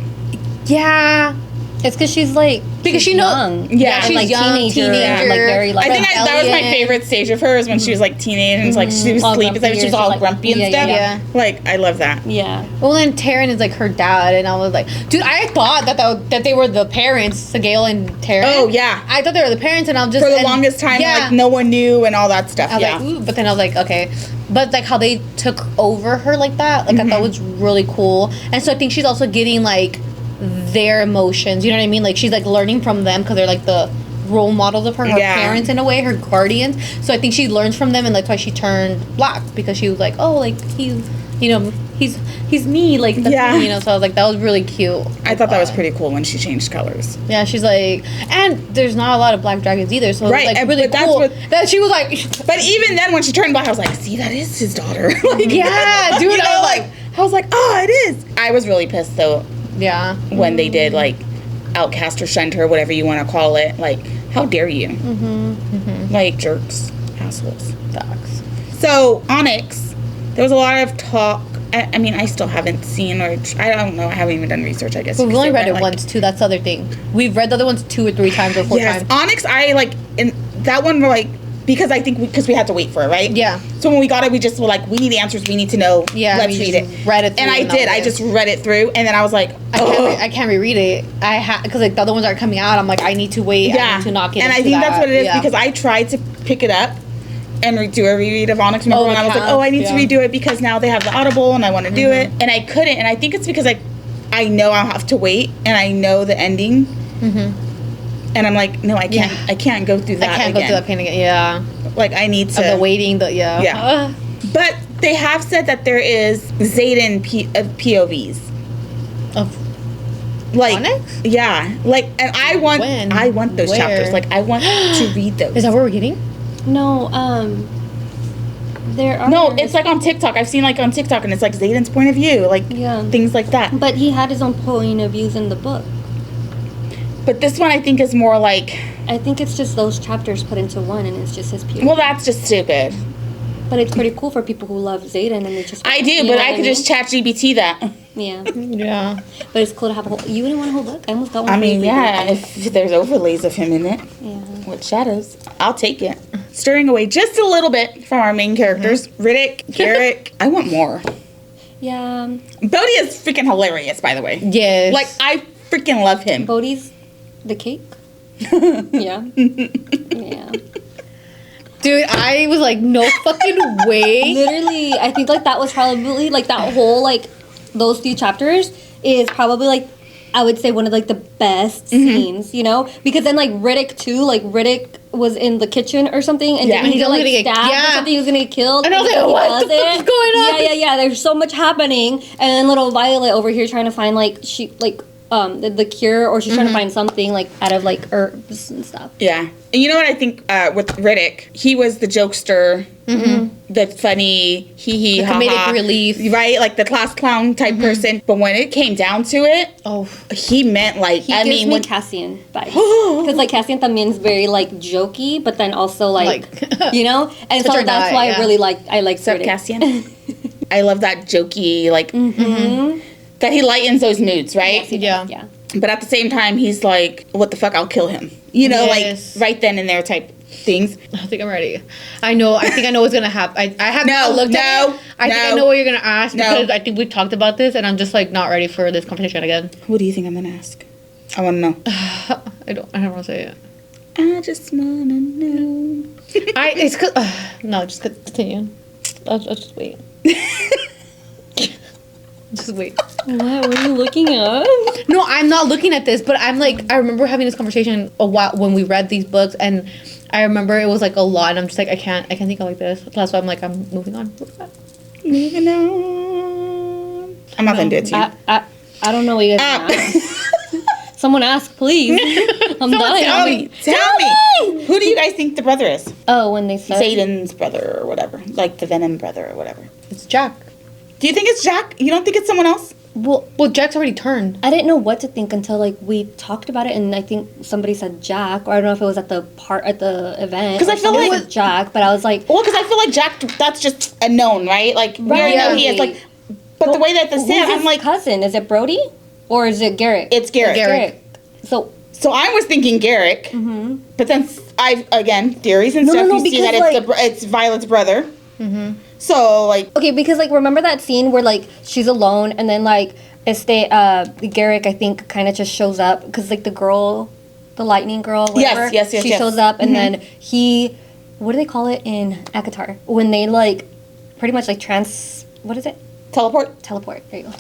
[SPEAKER 3] Yeah.
[SPEAKER 2] It's because she's like
[SPEAKER 3] she knows.
[SPEAKER 2] Yeah,
[SPEAKER 3] she's
[SPEAKER 2] like
[SPEAKER 3] young,
[SPEAKER 2] teenager. And, like very like.
[SPEAKER 1] I think that was my favorite stage of hers when she was like teenage and like she was sleeping, she was all grumpy and stuff.
[SPEAKER 3] Yeah.
[SPEAKER 1] Like I love that.
[SPEAKER 2] Yeah.
[SPEAKER 3] Well, then Taryn is like her dad, and I was like, dude, I thought that they were the parents, Gail and Taryn.
[SPEAKER 1] Oh yeah.
[SPEAKER 3] I thought they were the parents, and I'm just
[SPEAKER 1] for the longest time, like no one knew and all that stuff.
[SPEAKER 3] I was like, ooh, but then I was like, okay, but like how they took over her like that, like I thought was really cool, and so I think she's also getting like their emotions, you know what I mean? Like she's like learning from them because they're like the role models of her parents in a way, her guardians. So I think she learns from them, and that's why she turned black, because she was like, oh, like he's, you know, he's me, like that's me, you know. So I was like, that was really cute.
[SPEAKER 1] I thought that was pretty cool when she changed colors.
[SPEAKER 3] Yeah, she's like, and there's not a lot of black dragons either, so right, it's like really cool that she was like.
[SPEAKER 1] But even then, when she turned black, I was like, see, that is his daughter. Like,
[SPEAKER 3] yeah, dude,
[SPEAKER 1] you know, I was like, oh, it is. I was really pissed though.
[SPEAKER 3] Yeah.
[SPEAKER 1] When they did like outcast or shunned her, whatever you want to call it, like how dare you? Like jerks, assholes, dogs. So Onyx, there was a lot of talk. I mean, I still haven't seen, or I don't know. I haven't even done research. I guess
[SPEAKER 3] we've only read it once too. That's the other thing. We've read the other ones 2 or 3 times or 4 times.
[SPEAKER 1] Onyx, I like in that one. We're like. Because I think because we had to wait for it, right? Yeah. So when we got it, we just were like, we need answers. We need to know. Yeah. Let's read it.
[SPEAKER 3] Read it through.
[SPEAKER 1] And I did. I just read it through, and then I was like,
[SPEAKER 3] I can't reread it. Because like the other ones aren't coming out. I'm like, I need to wait. Yeah. I need to not get.
[SPEAKER 1] And I think that's what it is, because I tried to pick it up and do a reread of Onyx. Remember when I was like, I need to redo it because now they have the Audible and I want to do it, and I couldn't. And I think it's because I know I'll have to wait, and I know the ending. And I'm like, no, I can't. I can't go through that.
[SPEAKER 3] I can't go through that pain again. Yeah.
[SPEAKER 1] Like I need to.
[SPEAKER 3] The waiting.
[SPEAKER 1] Yeah. But they have said that there is Xaden POVs. Of. Like. Onyx? Yeah. Like, and I want those chapters. Like I want to read those.
[SPEAKER 3] Is that what we're getting?
[SPEAKER 2] No. There are.
[SPEAKER 1] No, it's like on TikTok. I've seen like on TikTok, and it's like Xaden's point of view, like things like that.
[SPEAKER 2] But he had his own point of views in the book.
[SPEAKER 1] But this one I think is more like...
[SPEAKER 2] I think it's just those chapters put into one, and it's just his POV.
[SPEAKER 1] Well, that's just stupid.
[SPEAKER 2] But it's pretty cool for people who love Xaden, and they just...
[SPEAKER 1] I do, but I could just chat GPT that.
[SPEAKER 2] Yeah.
[SPEAKER 3] Yeah.
[SPEAKER 2] But it's cool to have a whole... You wouldn't want a whole book? I almost got one.
[SPEAKER 1] I mean, yeah, if there's overlays of him in it.
[SPEAKER 2] Yeah.
[SPEAKER 1] With shadows. I'll take it. Stirring away just a little bit from our main characters. Riddick, Garrick. I want more.
[SPEAKER 2] Yeah.
[SPEAKER 1] Bodhi is freaking hilarious, by the way.
[SPEAKER 3] Yes.
[SPEAKER 1] Like, I freaking love him.
[SPEAKER 2] Bodhi's... The cake? Yeah. Yeah.
[SPEAKER 3] Dude, I was like, no fucking way.
[SPEAKER 2] Literally, I think like that was probably like that whole like those few chapters is probably like I would say one of like the best scenes, you know? Because then like Riddick too, like Riddick was in the kitchen or something, and then he got like stabbed or something, he was gonna get killed.
[SPEAKER 3] And I was like, what the fuck is going
[SPEAKER 2] yeah. There's so much happening, and then little Violet over here trying to find the cure, or she's trying to find something like out of like herbs and stuff.
[SPEAKER 1] Yeah, and you know what I think with Riddick, he was the jokester, the funny hee ha
[SPEAKER 3] comedic relief,
[SPEAKER 1] right? Like the class clown type person. But when it came down to it, he meant like
[SPEAKER 2] he gives me Cassian vibes, because like Cassian también is very like jokey, but then also like you know, and so that's why I really like Riddick.
[SPEAKER 1] Cassian. I love that jokey like. That he lightens those moods, right?
[SPEAKER 2] Yes, yeah.
[SPEAKER 1] But at the same time, he's like, what the fuck, I'll kill him. You know, like, right then and there type things.
[SPEAKER 3] I think I'm ready. I think I know what's going to happen. I have not looked at it. I think I know what you're going to ask because I think we talked about this and I'm just, like, not ready for this conversation again.
[SPEAKER 1] What do you think I'm going to ask? I want to know.
[SPEAKER 3] I don't want to say it.
[SPEAKER 1] I just want to know.
[SPEAKER 3] It's cause, no, just continue. I'll just wait. Just wait.
[SPEAKER 2] What are you looking at?
[SPEAKER 3] No, I'm not looking at this, but I'm like, I remember having this conversation a while when we read these books, and I remember it was like a lot, and I'm just like, I can't think of like this. That's why I'm like, I'm moving on.
[SPEAKER 1] Moving on. I'm not gonna do it to you.
[SPEAKER 2] I don't know what you guys are ask. Someone ask, please. I'm dying.
[SPEAKER 1] Tell me. Who do you guys think the brother is?
[SPEAKER 2] Oh, when they said
[SPEAKER 1] Xaden's brother or whatever, like the Venom brother or whatever.
[SPEAKER 3] It's Jack.
[SPEAKER 1] Do you think it's Jack? You don't think it's someone else?
[SPEAKER 3] Well, Jack's already turned.
[SPEAKER 2] I didn't know what to think until like we talked about it, and I think somebody said Jack, or I don't know if it was at the event.
[SPEAKER 1] Because I feel like
[SPEAKER 2] it was Jack, but I was like,
[SPEAKER 1] well, because I feel like Jack, that's just a known, right? Like we already know he is. Like, but the way that the Sam, I'm like,
[SPEAKER 2] cousin, is it Brody or is it Garrick?
[SPEAKER 1] It's Garrick.
[SPEAKER 2] So
[SPEAKER 1] I was thinking Garrick, but then theories and stuff. You see that it's Violet's brother. So, like...
[SPEAKER 2] Okay, because, like, remember that scene where, like, she's alone, and then, like, Garrick, I think, kind of just shows up, because, like, the lightning girl, whatever.
[SPEAKER 1] Yes.
[SPEAKER 2] She shows up, and then he... What do they call it in Akatar? When they, like, pretty much, like, what is it?
[SPEAKER 1] Teleport.
[SPEAKER 2] There you go.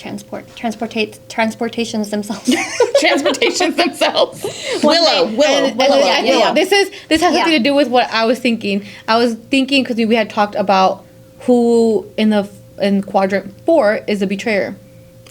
[SPEAKER 2] Transportations themselves.
[SPEAKER 1] Transportations themselves. Willow.
[SPEAKER 3] Yeah. This has something to do with what I was thinking. I was thinking because we had talked about who in quadrant 4 is the betrayer.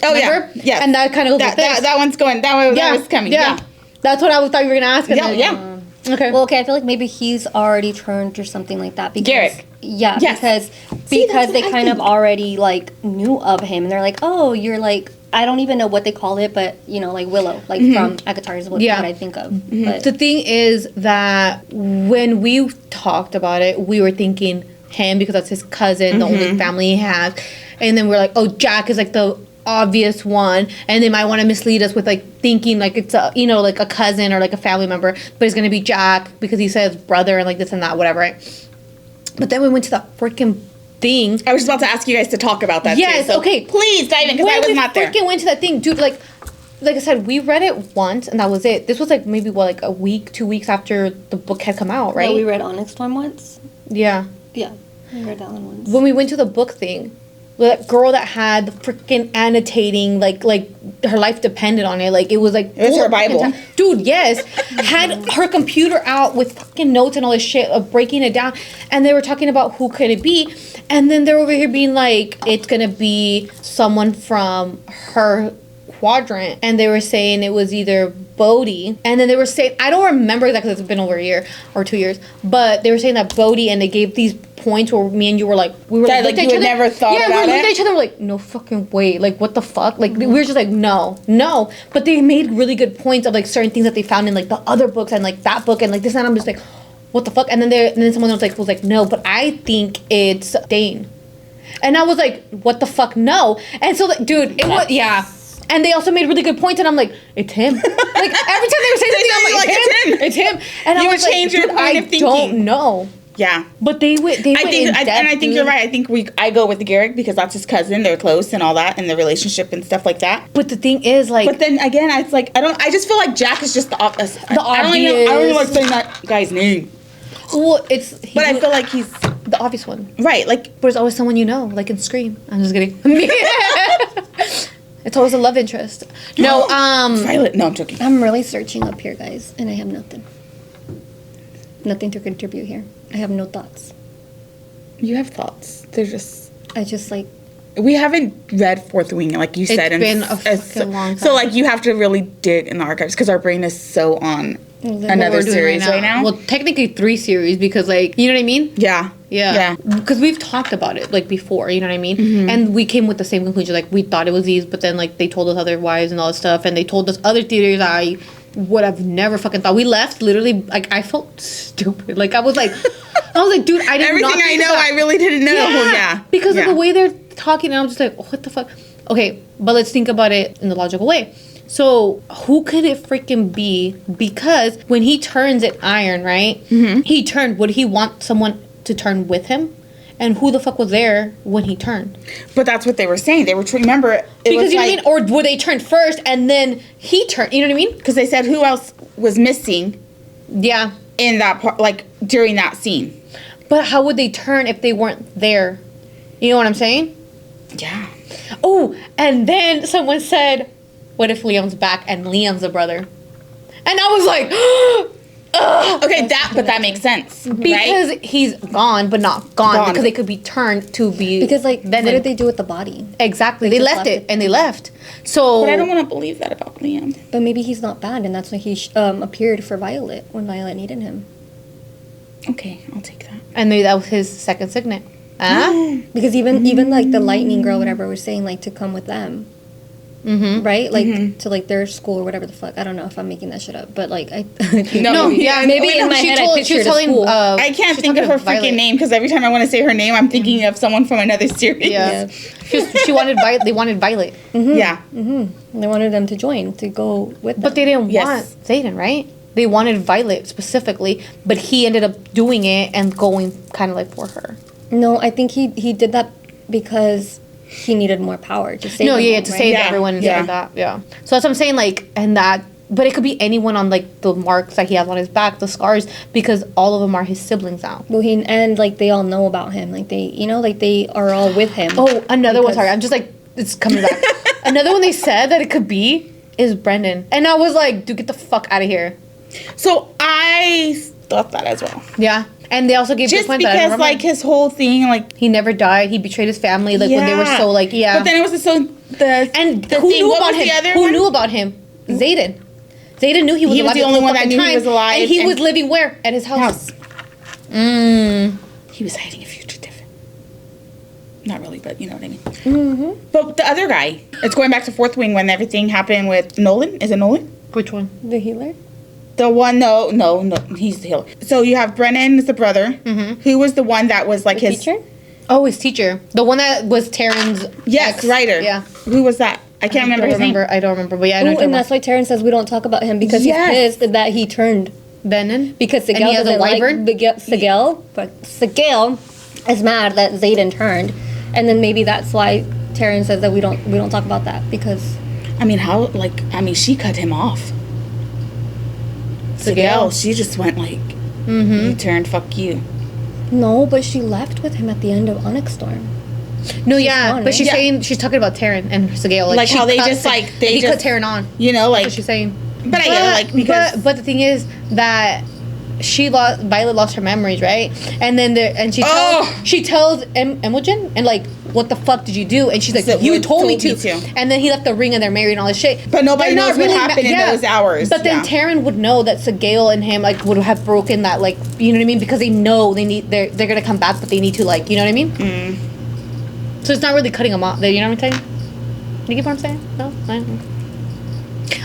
[SPEAKER 1] Oh,
[SPEAKER 3] remember?
[SPEAKER 1] Yeah.
[SPEAKER 3] And that kind of
[SPEAKER 1] that one's going. That was coming. Yeah.
[SPEAKER 3] That's what I thought you were gonna ask.
[SPEAKER 1] Yeah.
[SPEAKER 3] Okay.
[SPEAKER 2] Well, okay. I feel like maybe he's already turned or something like that. Because,
[SPEAKER 1] Garrick.
[SPEAKER 2] Yeah. Yes. Because they kind of already like knew of him, and they're like, oh, you're like, I don't even know what they call it, but you know, like Willow, like from Akatar is what I think of. But
[SPEAKER 3] the thing is that when we talked about it, we were thinking him because that's his cousin, the only family he has, and then we're like, oh, Jack is like the obvious one, and they might want to mislead us with like thinking like it's a, you know, like a cousin or like a family member, but it's gonna be Jack because he says brother and like this and that, whatever, right? But then we went to the freaking thing.
[SPEAKER 1] I was just about to ask you guys to talk about that.
[SPEAKER 3] Yes,
[SPEAKER 1] too, so
[SPEAKER 3] okay.
[SPEAKER 1] Please dive in because I was not there.
[SPEAKER 3] We freaking went to that thing, dude. Like I said, we read it once and that was it. This was like maybe like a week, 2 weeks after the book had come out, right?
[SPEAKER 2] Yeah, we read Onyx one once.
[SPEAKER 3] Yeah.
[SPEAKER 2] Yeah, we read that one once.
[SPEAKER 3] When we went to the book thing, that girl that had the freaking annotating, like her life depended on it. Like it was like
[SPEAKER 1] it was her Bible,
[SPEAKER 3] dude. Yes, had her computer out with fucking notes and all this shit of breaking it down, and they were talking about who could it be, and then they're over here being like, it's gonna be someone from her quadrant, and they were saying it was either Bodhi, and then they were saying, I don't remember exactly, it's been over a year or 2 years, but they were saying that Bodhi, and they gave these points where me and you were like, we were
[SPEAKER 1] like you had never thought about it.
[SPEAKER 3] Yeah, we looked at each other, we're like, no fucking way, like what the fuck, like we were just like, no, but they made really good points of like certain things that they found in like the other books and like that book and like this, and I'm just like, what the fuck, and then someone was like, no, but I think it's Dane, and I was like, what the fuck, no, and so like, dude, it was, yeah. And they also made really good points, and I'm like, it's him. Like, every time they were saying something, I'm like, it's him. And I was like,
[SPEAKER 1] your point of thinking.
[SPEAKER 3] I don't know.
[SPEAKER 1] Yeah.
[SPEAKER 3] But they went in depth,
[SPEAKER 1] and I think you're right. I think I go with Garrick because that's his cousin. They're close and all that, and the relationship and stuff like that.
[SPEAKER 3] But the thing is, like...
[SPEAKER 1] But then, again, it's like, I just feel like Jack is just the obvious. I don't know like saying that guy's name.
[SPEAKER 3] Well,
[SPEAKER 1] but I feel like he's...
[SPEAKER 3] the obvious one.
[SPEAKER 1] Right, like...
[SPEAKER 3] There's always someone you know, like in Scream. I'm just kidding. It's always a love interest. No,
[SPEAKER 1] Violet. No, I'm joking.
[SPEAKER 2] I'm really searching up here, guys, and I have nothing. Nothing to contribute here. I have no thoughts.
[SPEAKER 1] You have thoughts. They're just...
[SPEAKER 2] I just, like,
[SPEAKER 1] We haven't read Fourth Wing, like you said.
[SPEAKER 3] It's been a fucking long time.
[SPEAKER 1] So, like, you have to really dig in the archives because our brain is so on another series right now.
[SPEAKER 3] Well, technically 3 series because, like, you know what I mean?
[SPEAKER 1] Yeah.
[SPEAKER 3] Yeah. Because we've talked about it, like, before, you know what I mean? And we came with the same conclusion. Like, we thought it was these, but then, like, they told us otherwise and all that stuff. And they told us other theories I would have never fucking thought. We left literally, like, I felt stupid. Like, I was like, dude, I didn't know.
[SPEAKER 1] Everything I know, I really didn't know. Yeah.
[SPEAKER 3] Because of the way they're talking, and I'm just like, what the fuck? Okay, but let's think about it in the logical way. So, who could it freaking be? Because when he turns it iron, right? He turned, would he want someone to turn with him? And who the fuck was there when he turned?
[SPEAKER 1] But that's what they were saying. They were remember it
[SPEAKER 3] because
[SPEAKER 1] was
[SPEAKER 3] you
[SPEAKER 1] like,
[SPEAKER 3] know what I mean, or would they turn first and then he turned? You know what I mean?
[SPEAKER 1] Because they said who else was missing.
[SPEAKER 3] Yeah.
[SPEAKER 1] In that part, like during that scene.
[SPEAKER 3] But how would they turn if they weren't there? You know what I'm saying?
[SPEAKER 1] Yeah.
[SPEAKER 3] Oh, and then someone said, "What if Liam's back and Liam's a brother?" And I was like.
[SPEAKER 1] Okay, that makes sense
[SPEAKER 3] because
[SPEAKER 1] right?
[SPEAKER 3] he's gone, but not gone because they could be turned to be
[SPEAKER 2] because like then what did they do with the body?
[SPEAKER 3] Exactly, they left it and they left. So,
[SPEAKER 1] but I don't want to believe that about Liam.
[SPEAKER 2] But maybe he's not bad, and that's why he appeared for Violet when Violet needed him.
[SPEAKER 1] Okay, I'll take that.
[SPEAKER 3] And maybe that was his second signet.
[SPEAKER 2] Because even like the lightning girl, whatever, was saying like to come with them. Right, like to like their school or whatever the fuck. I don't know if I'm making that shit up, but like I
[SPEAKER 3] maybe in my head I pictured a school.
[SPEAKER 1] I can't think of her freaking name because every time I want to say her name, I'm thinking of someone from another series.
[SPEAKER 3] Yeah, she wanted Violet. They wanted Violet.
[SPEAKER 1] Yeah,
[SPEAKER 2] they wanted them to join to go with them.
[SPEAKER 3] But they didn't want Xaden, right? They wanted Violet specifically, but he ended up doing it and going kind of like for her.
[SPEAKER 2] No, I think he did that because he needed more power to save
[SPEAKER 3] to save everyone and like that. Yeah. So that's what I'm saying, like, and that, but it could be anyone on like the marks that he has on his back, the scars, because all of them are his siblings now.
[SPEAKER 2] Well, and like they all know about him, like they, like they are all with him.
[SPEAKER 3] Oh, another one. Sorry, I'm just like it's coming back. Another one they said that it could be is Brendan, and I was like, dude, get the fuck out of here.
[SPEAKER 1] So I thought that as well.
[SPEAKER 3] Yeah. And they also gave
[SPEAKER 1] just because like his whole thing, like
[SPEAKER 3] he never died, he betrayed his family, like when they were so like
[SPEAKER 1] But then it was the
[SPEAKER 3] who
[SPEAKER 1] thing.
[SPEAKER 3] knew
[SPEAKER 1] What
[SPEAKER 3] about
[SPEAKER 1] was
[SPEAKER 3] him?
[SPEAKER 1] the other
[SPEAKER 3] Who
[SPEAKER 1] one?
[SPEAKER 3] knew about him? Xaden. Xaden knew he was alive.
[SPEAKER 1] He was the only one that knew he was alive,
[SPEAKER 3] and he was living where? At his house.
[SPEAKER 1] He was hiding a fugitive. Not really, but you know what I mean. But the other guy, it's going back to Fourth Wing when everything happened with Nolan. Is it Nolan?
[SPEAKER 3] Which one?
[SPEAKER 2] The healer.
[SPEAKER 1] The one, no, he's the healer. So you have Brennan is the brother, who was the one that was like his
[SPEAKER 2] teacher.
[SPEAKER 3] Oh, his teacher, the one that was Taryn's
[SPEAKER 1] writer.
[SPEAKER 3] Yeah,
[SPEAKER 1] who was that? I can't remember his name.
[SPEAKER 3] I don't remember, but yeah, I know.
[SPEAKER 2] And that's why Taryn says we don't talk about him because he's pissed that he turned
[SPEAKER 3] Brennan
[SPEAKER 2] because Sigel doesn't like Sigel, but Sigel is mad that Xaden turned, and then maybe that's why Taryn says that we don't talk about that because.
[SPEAKER 1] I mean, she cut him off. Sigel, she just went like, you turned, fuck you.
[SPEAKER 2] No, but she left with him at the end of Onyx Storm.
[SPEAKER 3] No, but she's saying she's talking about Taryn and Sigel,
[SPEAKER 1] like how they just like
[SPEAKER 3] he cut Taryn on.
[SPEAKER 1] You know, like
[SPEAKER 3] that's what she's saying.
[SPEAKER 1] But I get it, like because
[SPEAKER 3] but the thing is that Violet lost her memories, right? And then she tells Imogen and like, what the fuck did you do? And she's like, you told me to. And then he left the ring and they're married and all this shit.
[SPEAKER 1] But nobody knows what happened in those hours.
[SPEAKER 3] But then Taryn would know that Sigel and him like would have broken that, like, you know what I mean? Because they know they're gonna come back, but they need to, like, you know what I mean? So it's not really cutting them off. You know what I'm saying? You get what I'm saying? No? I don't know.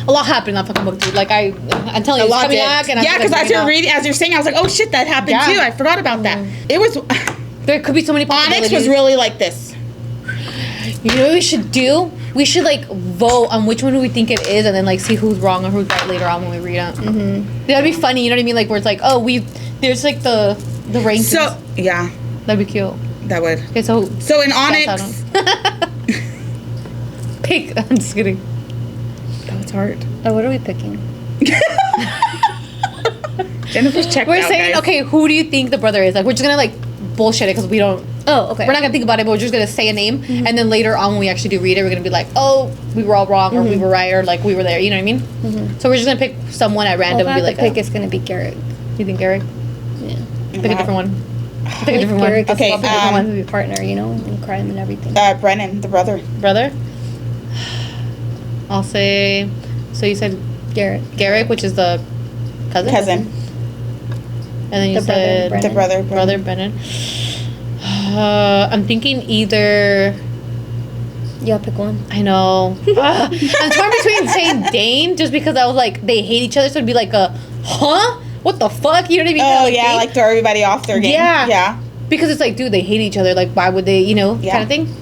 [SPEAKER 3] A lot happened in that fucking book, dude. Like, I'm telling you, it's coming back. And
[SPEAKER 1] because as you're saying, I was like, oh shit, that happened too. I forgot about that. It was.
[SPEAKER 3] There could be so many possibilities.
[SPEAKER 1] Onyx was really like this.
[SPEAKER 3] You know what we should do? We should like vote on which one do we think it is, and then like see who's wrong or who's right later on when we read it. That'd be funny. You know what I mean? Like where it's like, oh, there's like the rankings.
[SPEAKER 1] So yeah,
[SPEAKER 3] that'd be cute.
[SPEAKER 1] That would.
[SPEAKER 3] Okay, so
[SPEAKER 1] in Onyx,
[SPEAKER 3] pick. I'm just kidding.
[SPEAKER 1] Oh, it's hard.
[SPEAKER 2] Oh, what are we picking?
[SPEAKER 1] Jennifer's checked
[SPEAKER 3] We're
[SPEAKER 1] out,
[SPEAKER 3] saying,
[SPEAKER 1] guys.
[SPEAKER 3] okay, who do you think the brother is? Like, we're just gonna like bullshit it because we don't.
[SPEAKER 2] Oh, okay.
[SPEAKER 3] We're not gonna think about it, but we're just gonna say a name, and then later on when we actually do read it, we're gonna be like, oh, we were all wrong, or we were right, or like we were there. You know what I mean? So we're just gonna pick someone at random and be like,
[SPEAKER 2] pick is gonna be Garrick.
[SPEAKER 3] You think Garrick?
[SPEAKER 2] Yeah.
[SPEAKER 3] Pick a different one. I think a different one.
[SPEAKER 2] Garrick
[SPEAKER 1] Okay,
[SPEAKER 2] wants to be partner, you know, in crime and everything.
[SPEAKER 1] Brennan, the brother.
[SPEAKER 3] Brother? I'll say... So you said Garrick, which is the cousin? And then you said...
[SPEAKER 1] The brother.
[SPEAKER 3] Brother Brennan. I'm thinking either...
[SPEAKER 2] Yeah, pick one.
[SPEAKER 3] I know. I'm torn between saying Dane, just because I was like, they hate each other, so it'd be like a, huh? What the fuck? You know what I mean?
[SPEAKER 1] Oh, yeah, like throw everybody off their game. Yeah.
[SPEAKER 3] Because it's like, dude, they hate each other. Like, why would they, kind of thing?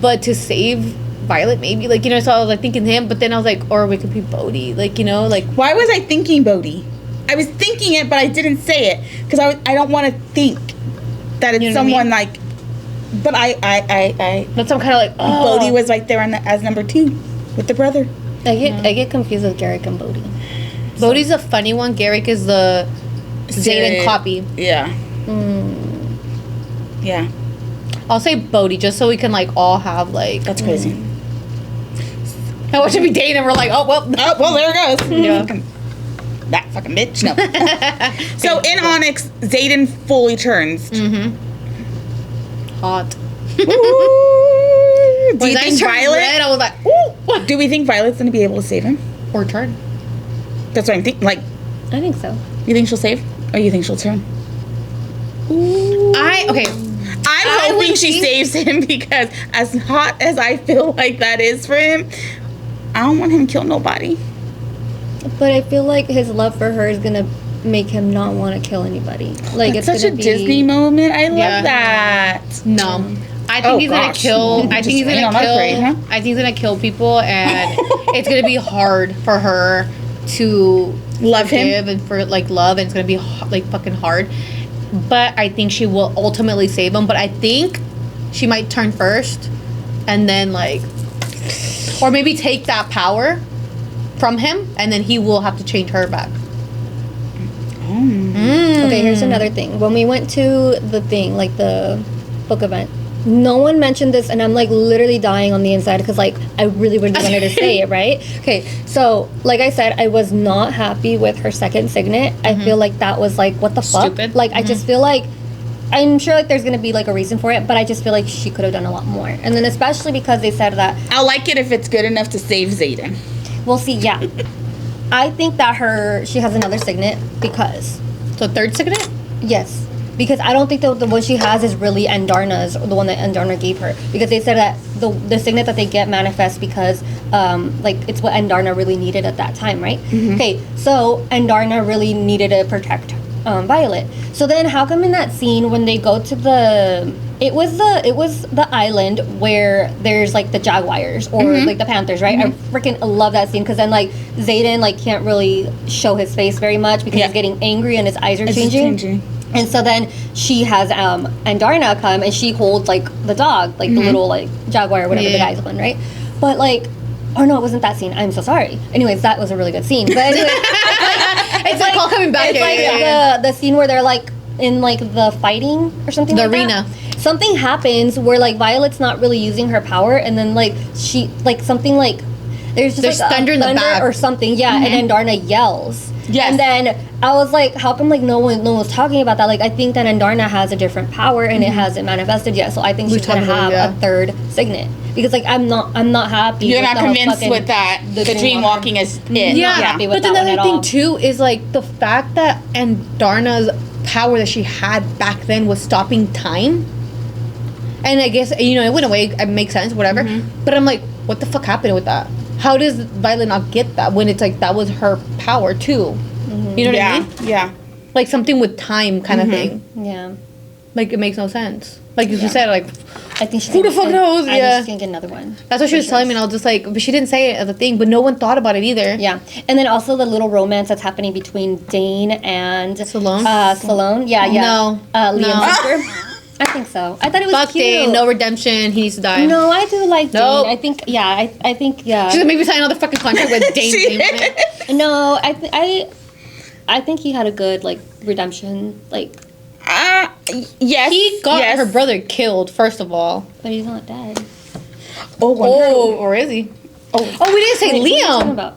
[SPEAKER 3] But to save Violet, maybe, like, so I was like thinking him, but then I was like, or we could be Bodhi, like, like.
[SPEAKER 1] Why was I thinking Bodhi? I was thinking it, but I didn't say it because I don't want to think that it's someone like. But I.
[SPEAKER 3] That's I'm kind of like, oh.
[SPEAKER 1] Bodhi was right there as number 2 with the brother.
[SPEAKER 2] I get confused with Garrick and Bodhi.
[SPEAKER 3] Bodhi's a funny one. Garrick is the Xaden copy.
[SPEAKER 1] Yeah. Yeah.
[SPEAKER 3] I'll say Bodhi just so we can like all have like.
[SPEAKER 1] That's crazy.
[SPEAKER 3] I want to be Dane and we're like, oh well.
[SPEAKER 1] Oh well, there it goes.
[SPEAKER 3] Yeah.
[SPEAKER 1] That fucking bitch. No. So in Onyx, Xaden fully turns.
[SPEAKER 3] Hot.
[SPEAKER 1] Do you think Violet?
[SPEAKER 3] Red, I was like, ooh.
[SPEAKER 1] Do we think Violet's gonna be able to save him?
[SPEAKER 3] Or turn?
[SPEAKER 1] That's what I'm thinking. Like,
[SPEAKER 2] I think so.
[SPEAKER 1] You think she'll save, or you think she'll turn? I'm hoping she saves him because as hot as I feel like that is for him, I don't want him to kill nobody.
[SPEAKER 2] But I feel like his love for her is gonna make him not want to kill anybody. Like
[SPEAKER 1] it's such a Disney moment. I love that.
[SPEAKER 3] No. I think he's gonna kill. I think he's gonna kill. I think he's gonna kill people, and it's gonna be hard for her to
[SPEAKER 1] love him
[SPEAKER 3] and for like love, and it's gonna be like fucking hard. But I think she will ultimately save him. But I think she might turn first, and then like, or maybe take that power from him, and then he will have to change her back.
[SPEAKER 2] Okay, here's another thing. When we went to the thing, like the book event, no one mentioned this, and I'm like literally dying on the inside because like I really wanted to say it, right? Okay, so like I said, I was not happy with her second signet. I feel like that was like, what the fuck?
[SPEAKER 3] Stupid.
[SPEAKER 2] Like I just feel like, I'm sure like there's gonna be like a reason for it, but I just feel like she could have done a lot more. And then especially because they said that
[SPEAKER 1] I'll like it if it's good enough to save Xaden.
[SPEAKER 2] We'll see. Yeah, I think that she has another signet because.
[SPEAKER 3] So third signet?
[SPEAKER 2] Yes. Because I don't think the one she has is really Andarna's, or the one that Andarna gave her. Because they said that the signet that they get manifests because, like, it's what Andarna really needed at that time, right? Okay, so Andarna really needed to protect Violet. So then how come in that scene when they go to it was the island where there's like the jaguars or like the panthers, right? I freaking love that scene because then like Xaden like can't really show his face very much because he's getting angry and his eyes are changing. And so then she has Andarna come and she holds like the dog, like the little like jaguar or whatever the guy's one, right? But like, oh no, it wasn't that scene. I'm so sorry. Anyways, that was a really good scene. But anyway,
[SPEAKER 3] it's like all coming back.
[SPEAKER 2] It's like the scene where they're like in like the fighting or something.
[SPEAKER 3] The
[SPEAKER 2] like
[SPEAKER 3] arena.
[SPEAKER 2] That. Something happens where like Violet's not really using her power, and then like she like something like there's like
[SPEAKER 3] thunder in the back
[SPEAKER 2] or something, and Andarna yells.
[SPEAKER 1] Yes.
[SPEAKER 2] And then I was like, how come like no one was talking about that? Like I think that Andarna has a different power and it hasn't manifested yet, so I think she's gonna have a third signet. Because like I'm not happy.
[SPEAKER 1] You're not convinced with that. The dream walking is it.
[SPEAKER 3] Yeah. But then the other thing too is like the fact that Andarna's power that she had back then was stopping time. And I guess, it went away. It makes sense, whatever. But I'm like, what the fuck happened with that? How does Violet not get that when it's like that was her power too? You know what I mean?
[SPEAKER 1] Yeah.
[SPEAKER 3] Like something with time kind of thing.
[SPEAKER 2] Yeah.
[SPEAKER 3] Like it makes no sense. Like you said, like
[SPEAKER 2] I think
[SPEAKER 3] who the fuck knows?
[SPEAKER 2] I think she's gonna get another one.
[SPEAKER 3] That's what she was telling me, and I was just like, but she didn't say it as a thing, but no one thought about it either.
[SPEAKER 2] Yeah, and then also the little romance that's happening between Dane and
[SPEAKER 3] Salone.
[SPEAKER 2] Salone. Yeah.
[SPEAKER 3] No.
[SPEAKER 2] Liam's sister. I think so. I thought it was
[SPEAKER 3] fuck
[SPEAKER 2] cute.
[SPEAKER 3] Dane, no redemption. He needs to die.
[SPEAKER 2] No, I do like Dane. I think, I think.
[SPEAKER 3] She's gonna make me sign another fucking contract with Dane.
[SPEAKER 2] No, I think he had a good like redemption. Like,
[SPEAKER 1] yes,
[SPEAKER 3] he got her brother killed first of all,
[SPEAKER 2] but he's not dead.
[SPEAKER 3] Or is he? Oh, we didn't say Liam.
[SPEAKER 2] What are you talking about?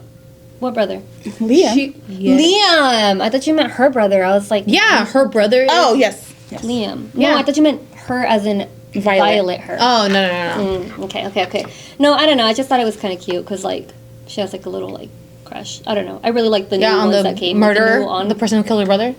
[SPEAKER 2] What brother?
[SPEAKER 1] Liam.
[SPEAKER 2] Liam. I thought you meant her brother. I was like,
[SPEAKER 3] yeah, her brother.
[SPEAKER 1] Oh yes. Yes.
[SPEAKER 2] Liam. No, I thought you meant her as in Violet her.
[SPEAKER 3] Oh, no.
[SPEAKER 2] Okay. No, I don't know. I just thought it was kind of cute because, like, she has, like, a little, like, crush. I don't know. I really like the new ones that came.
[SPEAKER 3] Murderer, on the person who killed her brother.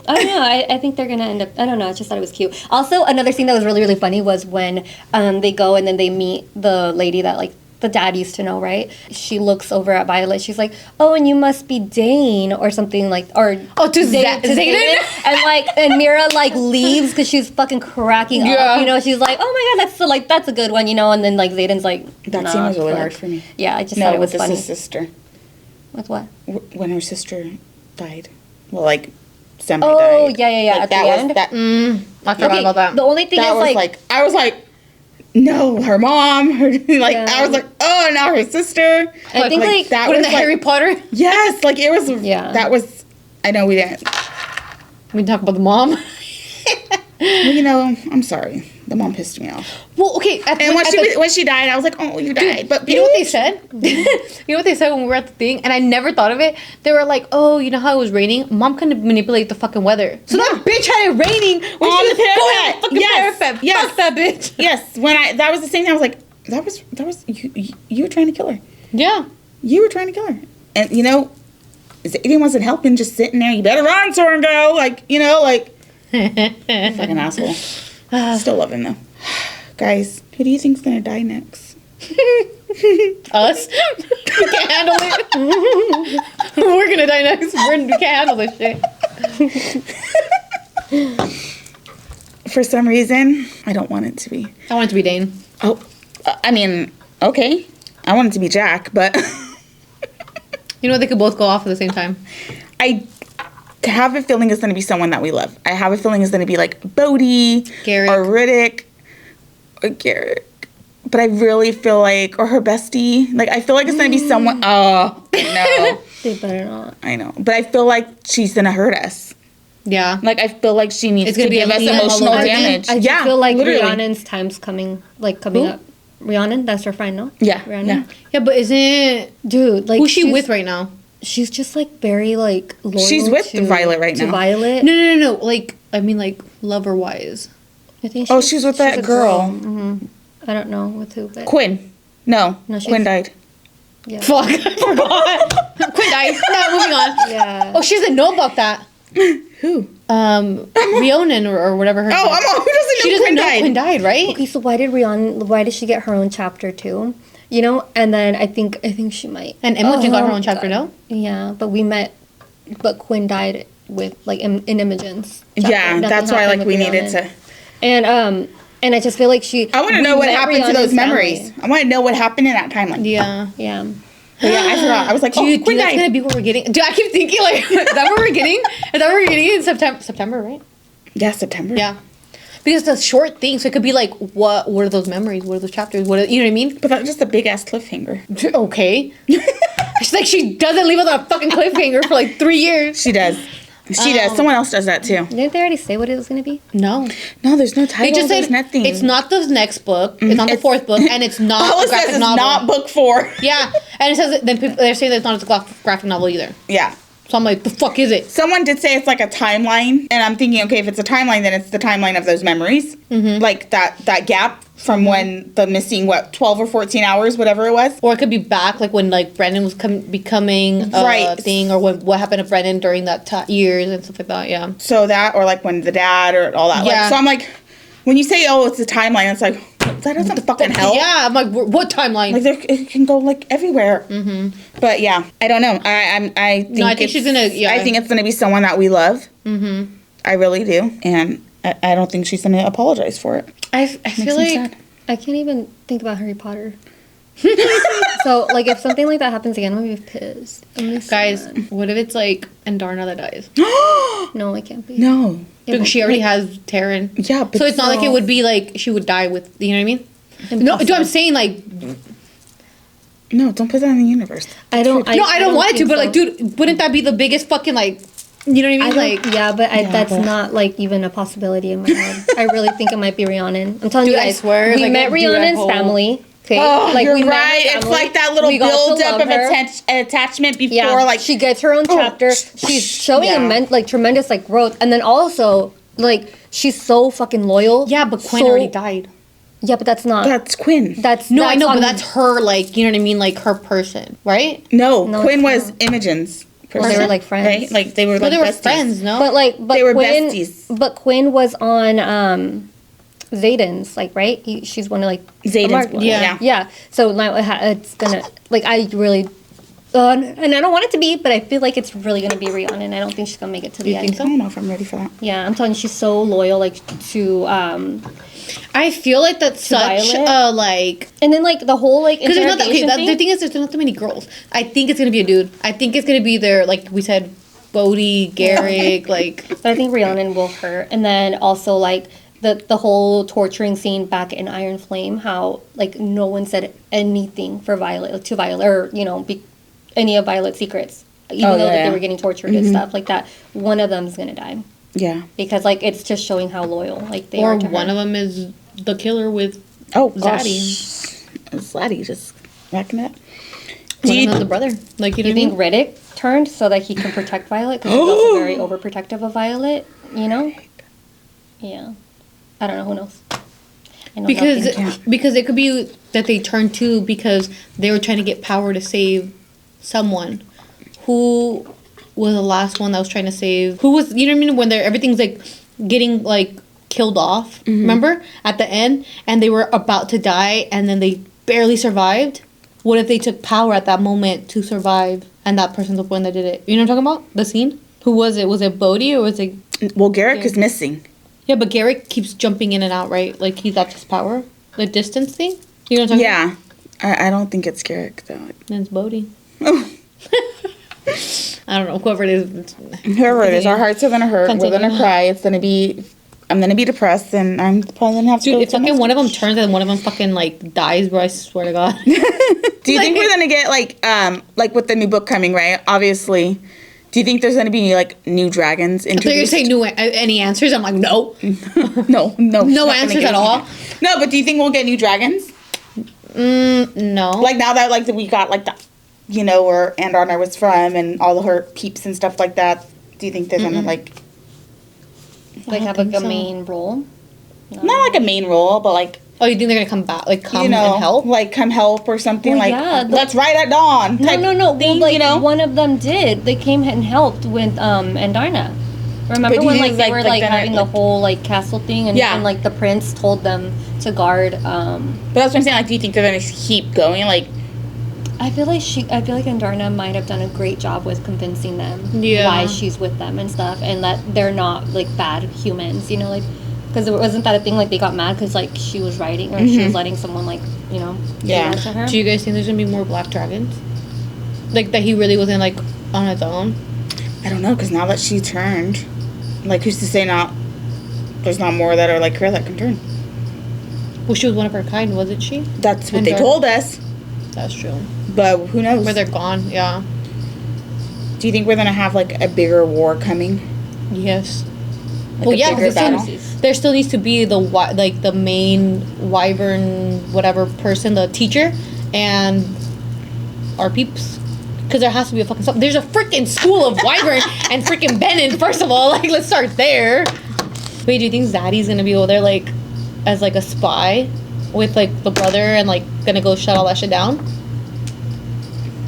[SPEAKER 2] I don't know. I think they're going to end up... I don't know. I just thought it was cute. Also, another scene that was really, really funny was when they go and then they meet the lady that, like, the dad used to know, right? She looks over at Violet. She's like, "Oh, and you must be Dane," or something like, or
[SPEAKER 3] to Xaden.
[SPEAKER 2] And like, and Mira like leaves because she's fucking cracking up. You know, she's like, "Oh my god, that's so, like that's a good one," you know. And then like Xaden's like,
[SPEAKER 1] that scene was really hard for me.
[SPEAKER 2] Yeah, I just thought it was funny.
[SPEAKER 1] With his sister.
[SPEAKER 2] With what?
[SPEAKER 1] When her sister died. Well, like somebody died.
[SPEAKER 2] Oh yeah.
[SPEAKER 1] Like,
[SPEAKER 2] at
[SPEAKER 1] that
[SPEAKER 2] the
[SPEAKER 1] was
[SPEAKER 2] end.
[SPEAKER 3] I forgot about that.
[SPEAKER 2] The only thing
[SPEAKER 1] that
[SPEAKER 2] is
[SPEAKER 1] was
[SPEAKER 2] like
[SPEAKER 1] I was like. No, her mom. I was like, oh, now her sister.
[SPEAKER 2] I think like
[SPEAKER 1] that
[SPEAKER 3] was
[SPEAKER 1] was
[SPEAKER 3] the Harry Potter.
[SPEAKER 1] Yes, like it was. Yeah, that was. I know we didn't.
[SPEAKER 3] We talk about the mom.
[SPEAKER 1] Well, you know, I'm sorry. The mom pissed me off.
[SPEAKER 3] Well, okay.
[SPEAKER 1] When she died, I was like, oh, you died. But
[SPEAKER 3] you know what they said? You know what they said when we were at the thing? And I never thought of it. They were like, oh, you know how it was raining? Mom couldn't manipulate the fucking weather. So that bitch had it raining when
[SPEAKER 1] on
[SPEAKER 3] she
[SPEAKER 1] the
[SPEAKER 3] was going on fucking parapet.
[SPEAKER 1] Yes.
[SPEAKER 3] Fuck that bitch.
[SPEAKER 1] Yes. That was the same thing. I was like, that was you were trying to kill her.
[SPEAKER 3] Yeah.
[SPEAKER 1] You were trying to kill her. And, you know, Xaden wasn't helping, just sitting there. You better run, Soren, go. Like, you know, like, fucking asshole. Still love him, though. Guys, who do you think's gonna die next?
[SPEAKER 3] Us? We can't handle it. We're gonna die next. We can't handle this shit.
[SPEAKER 1] For some reason, I don't want it to be.
[SPEAKER 3] I want it to be Dane.
[SPEAKER 1] Oh, I mean, okay. I want it to be Jack, but...
[SPEAKER 3] You know, they could both go off at the same time.
[SPEAKER 1] I have a feeling it's going to be someone that we love. I have a feeling it's going to be like Bodhi,
[SPEAKER 3] Garrick,
[SPEAKER 1] or Riddick, or Garrick. But I really feel like, or her bestie. Like, I feel like it's going to be someone. Oh, no.
[SPEAKER 2] They better not.
[SPEAKER 1] I know. But I feel like she's going to hurt us.
[SPEAKER 3] Yeah.
[SPEAKER 1] Like, I feel like she needs to give us emotional damage.
[SPEAKER 2] I feel like
[SPEAKER 1] literally.
[SPEAKER 2] Rhiannon's time's coming up. Rhiannon, that's her friend, no?
[SPEAKER 1] Yeah.
[SPEAKER 2] Rhiannon?
[SPEAKER 3] Yeah, but isn't...
[SPEAKER 2] Dude, like...
[SPEAKER 3] Who's she with right now?
[SPEAKER 2] She's just, like, very, like, loyal
[SPEAKER 1] She's with Violet right now.
[SPEAKER 2] To Violet.
[SPEAKER 3] No. Like, I mean, like, lover-wise.
[SPEAKER 2] I think
[SPEAKER 1] she's with that girl.
[SPEAKER 2] Mm-hmm. I don't know with who, but...
[SPEAKER 1] Quinn. No Quinn died.
[SPEAKER 2] Yeah.
[SPEAKER 3] Fuck, I forgot. Quinn died. No, moving on.
[SPEAKER 2] Yeah.
[SPEAKER 3] Oh, she doesn't know about that.
[SPEAKER 1] Who?
[SPEAKER 3] Rhiannon or whatever her name.
[SPEAKER 1] Oh, who doesn't know
[SPEAKER 3] Quinn died, right?
[SPEAKER 2] Okay, so why did she get her own chapter too? You know, and then I think she might.
[SPEAKER 3] And Imogen got her own chapter, no?
[SPEAKER 2] Yeah, but Quinn died with like in Imogen's chapter.
[SPEAKER 1] Yeah, that's why like we needed to.
[SPEAKER 2] And I just feel like I
[SPEAKER 1] want to know what happened to those memories. I want to know what happened in that timeline.
[SPEAKER 2] Yeah.
[SPEAKER 1] But yeah, I forgot. I was like,
[SPEAKER 3] dude, that's gonna be what we're getting. Dude, I keep thinking like, is that what we're getting? Is that what we're getting in September, right?
[SPEAKER 1] Yeah, September.
[SPEAKER 3] Yeah. Because it's a short thing, so it could be like, what are those memories? What are those chapters? You know what I mean?
[SPEAKER 1] But that's just a big ass cliffhanger.
[SPEAKER 3] Okay. She's like, she doesn't leave us on a fucking cliffhanger for like 3 years.
[SPEAKER 1] She does. She does. Someone else does that too.
[SPEAKER 2] Didn't they already say what it was going to be?
[SPEAKER 3] No,
[SPEAKER 1] there's no title.
[SPEAKER 3] They just
[SPEAKER 1] said
[SPEAKER 3] nothing. It's not the next book. It's not the fourth book, and it's not a graphic novel.
[SPEAKER 1] Not book 4.
[SPEAKER 3] Yeah, and it says then they're saying that it's not a graphic novel either.
[SPEAKER 1] Yeah.
[SPEAKER 3] So I'm like, the fuck is it?
[SPEAKER 1] Someone did say it's like a timeline, and I'm thinking, okay, if it's a timeline, then it's the timeline of those memories, like that gap from when the missing 12 or 14 hours, whatever it was,
[SPEAKER 3] or it could be back, like when like Brendan was becoming a thing, or what happened to Brendan during that years and stuff like that. Yeah.
[SPEAKER 1] So that, or like when the dad, or all that.
[SPEAKER 3] Yeah.
[SPEAKER 1] Like, so I'm like, when you say, oh, it's a timeline, it's like, that doesn't fucking help.
[SPEAKER 3] Yeah, I'm like, what timeline?
[SPEAKER 1] Like, it can go like everywhere. Mm-hmm. But yeah, I don't know. I think
[SPEAKER 3] she's gonna. Yeah.
[SPEAKER 1] I think it's gonna be someone that we love. Mm-hmm. I really do, and I don't think she's gonna apologize for it.
[SPEAKER 3] I feel like sad.
[SPEAKER 2] I can't even think about Harry Potter. So like, if something like that happens again, I'm gonna be pissed.
[SPEAKER 3] Guys, what if it's like Andarna that dies?
[SPEAKER 2] No, it can't be.
[SPEAKER 1] No.
[SPEAKER 3] Because she already has Taryn.
[SPEAKER 1] Yeah, but
[SPEAKER 3] so it's not like it would be like she would die with, you know what I mean? No, I'm saying like...
[SPEAKER 1] No, don't put that in the universe.
[SPEAKER 3] I don't want it to, but like, dude, wouldn't that be the biggest fucking like... You know what I mean?
[SPEAKER 2] That's not like even a possibility in my head. I really think it might be Rhiannon. I'm telling you guys,
[SPEAKER 3] I swear,
[SPEAKER 2] we met Rhiannon's family. Okay,
[SPEAKER 1] oh,
[SPEAKER 2] like,
[SPEAKER 1] you're right. It's like that little build up of attachment before, like
[SPEAKER 2] she gets her own chapter. She's showing tremendous like growth, and then also like she's so fucking loyal.
[SPEAKER 3] Yeah, but Quinn already died.
[SPEAKER 2] Yeah, but that's
[SPEAKER 1] Quinn.
[SPEAKER 2] That's
[SPEAKER 3] I know, but that's her. Like, you know what I mean? Like her person, right?
[SPEAKER 1] No, Quinn was Imogen's person.
[SPEAKER 2] Well, they were like friends,
[SPEAKER 1] right? Like they were. Like
[SPEAKER 3] they were
[SPEAKER 1] besties.
[SPEAKER 3] friends, no?
[SPEAKER 2] But
[SPEAKER 1] they were
[SPEAKER 2] Quinn,
[SPEAKER 1] besties.
[SPEAKER 2] But Quinn was on Xaden's, like, right? She's one of like
[SPEAKER 1] Xaden's.
[SPEAKER 2] Yeah. So now it's gonna like I really. And I don't want it to be, but I feel like it's really gonna be Rhiannon, and I don't think she's gonna make it to the end.
[SPEAKER 1] I don't know if I'm ready for that.
[SPEAKER 2] Yeah, I'm telling you, she's so loyal, like to.
[SPEAKER 3] I feel like that's such a like.
[SPEAKER 2] And then like the whole like
[SPEAKER 3] because there's not the thing is there's not that many girls. I think it's gonna be a dude. I think it's gonna be their like we said, Bodhi, Garrick, like.
[SPEAKER 2] But I think Rhiannon will hurt, and then also like. The whole torturing scene back in Iron Flame, how like no one said anything for Violet to Violet, or any of Violet's secrets, even though they were getting tortured and stuff like that. One of them's gonna die.
[SPEAKER 1] Yeah,
[SPEAKER 2] because like it's just showing how loyal like they are to her.
[SPEAKER 3] Or one of them is the killer with
[SPEAKER 1] Zaddy just racking it.
[SPEAKER 3] One of them's the brother. Like
[SPEAKER 2] do you think Riddick turned so that he can protect Violet because he's also very overprotective of Violet? You know, yeah. I don't know, who knows?
[SPEAKER 3] Because it could be that they turned too because they were trying to get power to save someone. Who was the last one that was trying to save? Who was, you know what I mean? When everything's like getting like killed off, remember? At the end, and they were about to die and then they barely survived. What if they took power at that moment to survive and that person's the one that did it? You know what I'm talking about? The scene? Who was it? Was it Bodhi or was it...
[SPEAKER 1] Well, Garrick is missing.
[SPEAKER 3] Yeah, but Garrick keeps jumping in and out, right? Like, he's at his power. The distance thing? You know what I'm talking about?
[SPEAKER 1] I don't think it's Garrick, though.
[SPEAKER 3] Then it's Bodhi. I don't know. Whoever it is.
[SPEAKER 1] Whoever it is. Our hearts are going to hurt. We're going to cry. It's going to be... I'm going to be depressed, and I'm probably going to have to go
[SPEAKER 3] if fucking one of them turns and one of them fucking, like, dies, bro, I swear to God.
[SPEAKER 1] Do you think we're going to get, like with the new book coming, right? Obviously... Do you think there's going to be, like, new dragons introduced?
[SPEAKER 3] I thought you were saying any answers. I'm like, no.
[SPEAKER 1] No.
[SPEAKER 3] No answers at all?
[SPEAKER 1] No, but do you think we'll get new dragons?
[SPEAKER 3] No.
[SPEAKER 1] Like, now that, like, we got, like, the, where Andarna was from and all of her peeps and stuff like that, do you think they're going to, like...
[SPEAKER 2] have, like, a main role?
[SPEAKER 1] No. Not, like, a main role, but, like...
[SPEAKER 3] Oh, you think they're gonna come back, like and help?
[SPEAKER 1] Like come help or something,
[SPEAKER 2] well,
[SPEAKER 1] let's ride at dawn.
[SPEAKER 2] No.
[SPEAKER 1] Thing,
[SPEAKER 2] well, like one of them did. They came and helped with Andarna. Remember when like they were like having the whole like castle thing and like the prince told them to guard. But
[SPEAKER 1] that's what I'm saying. Like, do you think they're gonna keep going? Like,
[SPEAKER 2] I feel like Andarna might have done a great job with convincing them why she's with them and stuff, and that they're not like bad humans. Like. Because wasn't that a thing, like, they got mad because, like, she was writing or she was letting someone, like, to her?
[SPEAKER 3] Do you guys think there's going to be more black dragons? Like, that he really wasn't, like, on his own?
[SPEAKER 1] I don't know, because now that she turned, like, who's to say there's not more that are like her that can turn?
[SPEAKER 3] Well, she was one of her kind, wasn't she?
[SPEAKER 1] That's what they told us.
[SPEAKER 3] That's true.
[SPEAKER 1] But who knows?
[SPEAKER 3] Where they're gone, yeah.
[SPEAKER 1] Do you think we're going to have, like, a bigger war coming?
[SPEAKER 3] Yes.
[SPEAKER 1] Like
[SPEAKER 3] there still needs to be the main wyvern whatever person, the teacher, and our peeps. Because there has to be a fucking... There's a freaking school of wyvern and freaking Benin, first of all. Like, let's start there. Wait, do you think Zaddy's going to be over there, like, as, like, a spy with, like, the brother and, like, going to go shut all that shit down?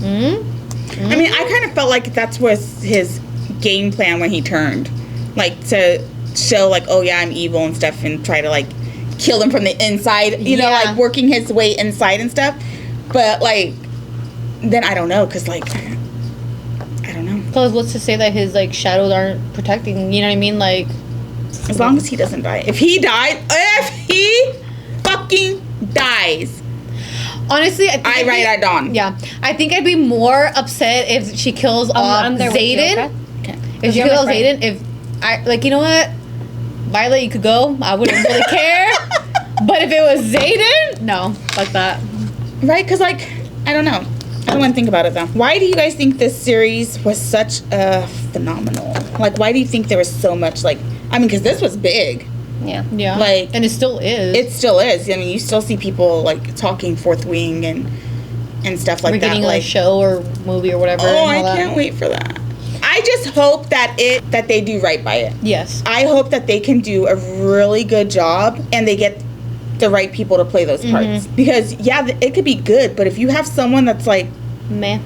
[SPEAKER 1] I mean, I kind of felt like that was his game plan when he turned. Like, to... show like, oh yeah, I'm evil and stuff, and try to like kill them from the inside, like working his way inside and stuff. But like, then I don't know, because like, I don't know.
[SPEAKER 3] Because what's to say that his like shadows aren't protecting? You know what I mean? Like,
[SPEAKER 1] as long as he doesn't die. If he fucking dies.
[SPEAKER 3] Honestly,
[SPEAKER 1] I ride at dawn.
[SPEAKER 3] Yeah, I think I'd be more upset if she kills Xaden.
[SPEAKER 2] Okay.
[SPEAKER 3] If she kills Xaden, if I like, you know what? Violet, you could go. I wouldn't really care. But if it was Xaden, no, fuck that.
[SPEAKER 1] Right? Because, like, I don't know. I don't want to think about it, though. Why do you guys think this series was such a phenomenal? Like, why do you think there was so much, like... I mean, because this was big.
[SPEAKER 3] Yeah.
[SPEAKER 1] Like,
[SPEAKER 3] and it still is.
[SPEAKER 1] It still is. I mean, you still see people like talking fourth wing and stuff like that.
[SPEAKER 3] Getting
[SPEAKER 1] like
[SPEAKER 3] a show or movie or whatever.
[SPEAKER 1] Oh, I can't wait for that. I just hope that they do right by it.
[SPEAKER 3] Yes.
[SPEAKER 1] I hope that they can do a really good job and they get the right people to play those parts. Because it could be good, but if you have someone that's like
[SPEAKER 3] meh,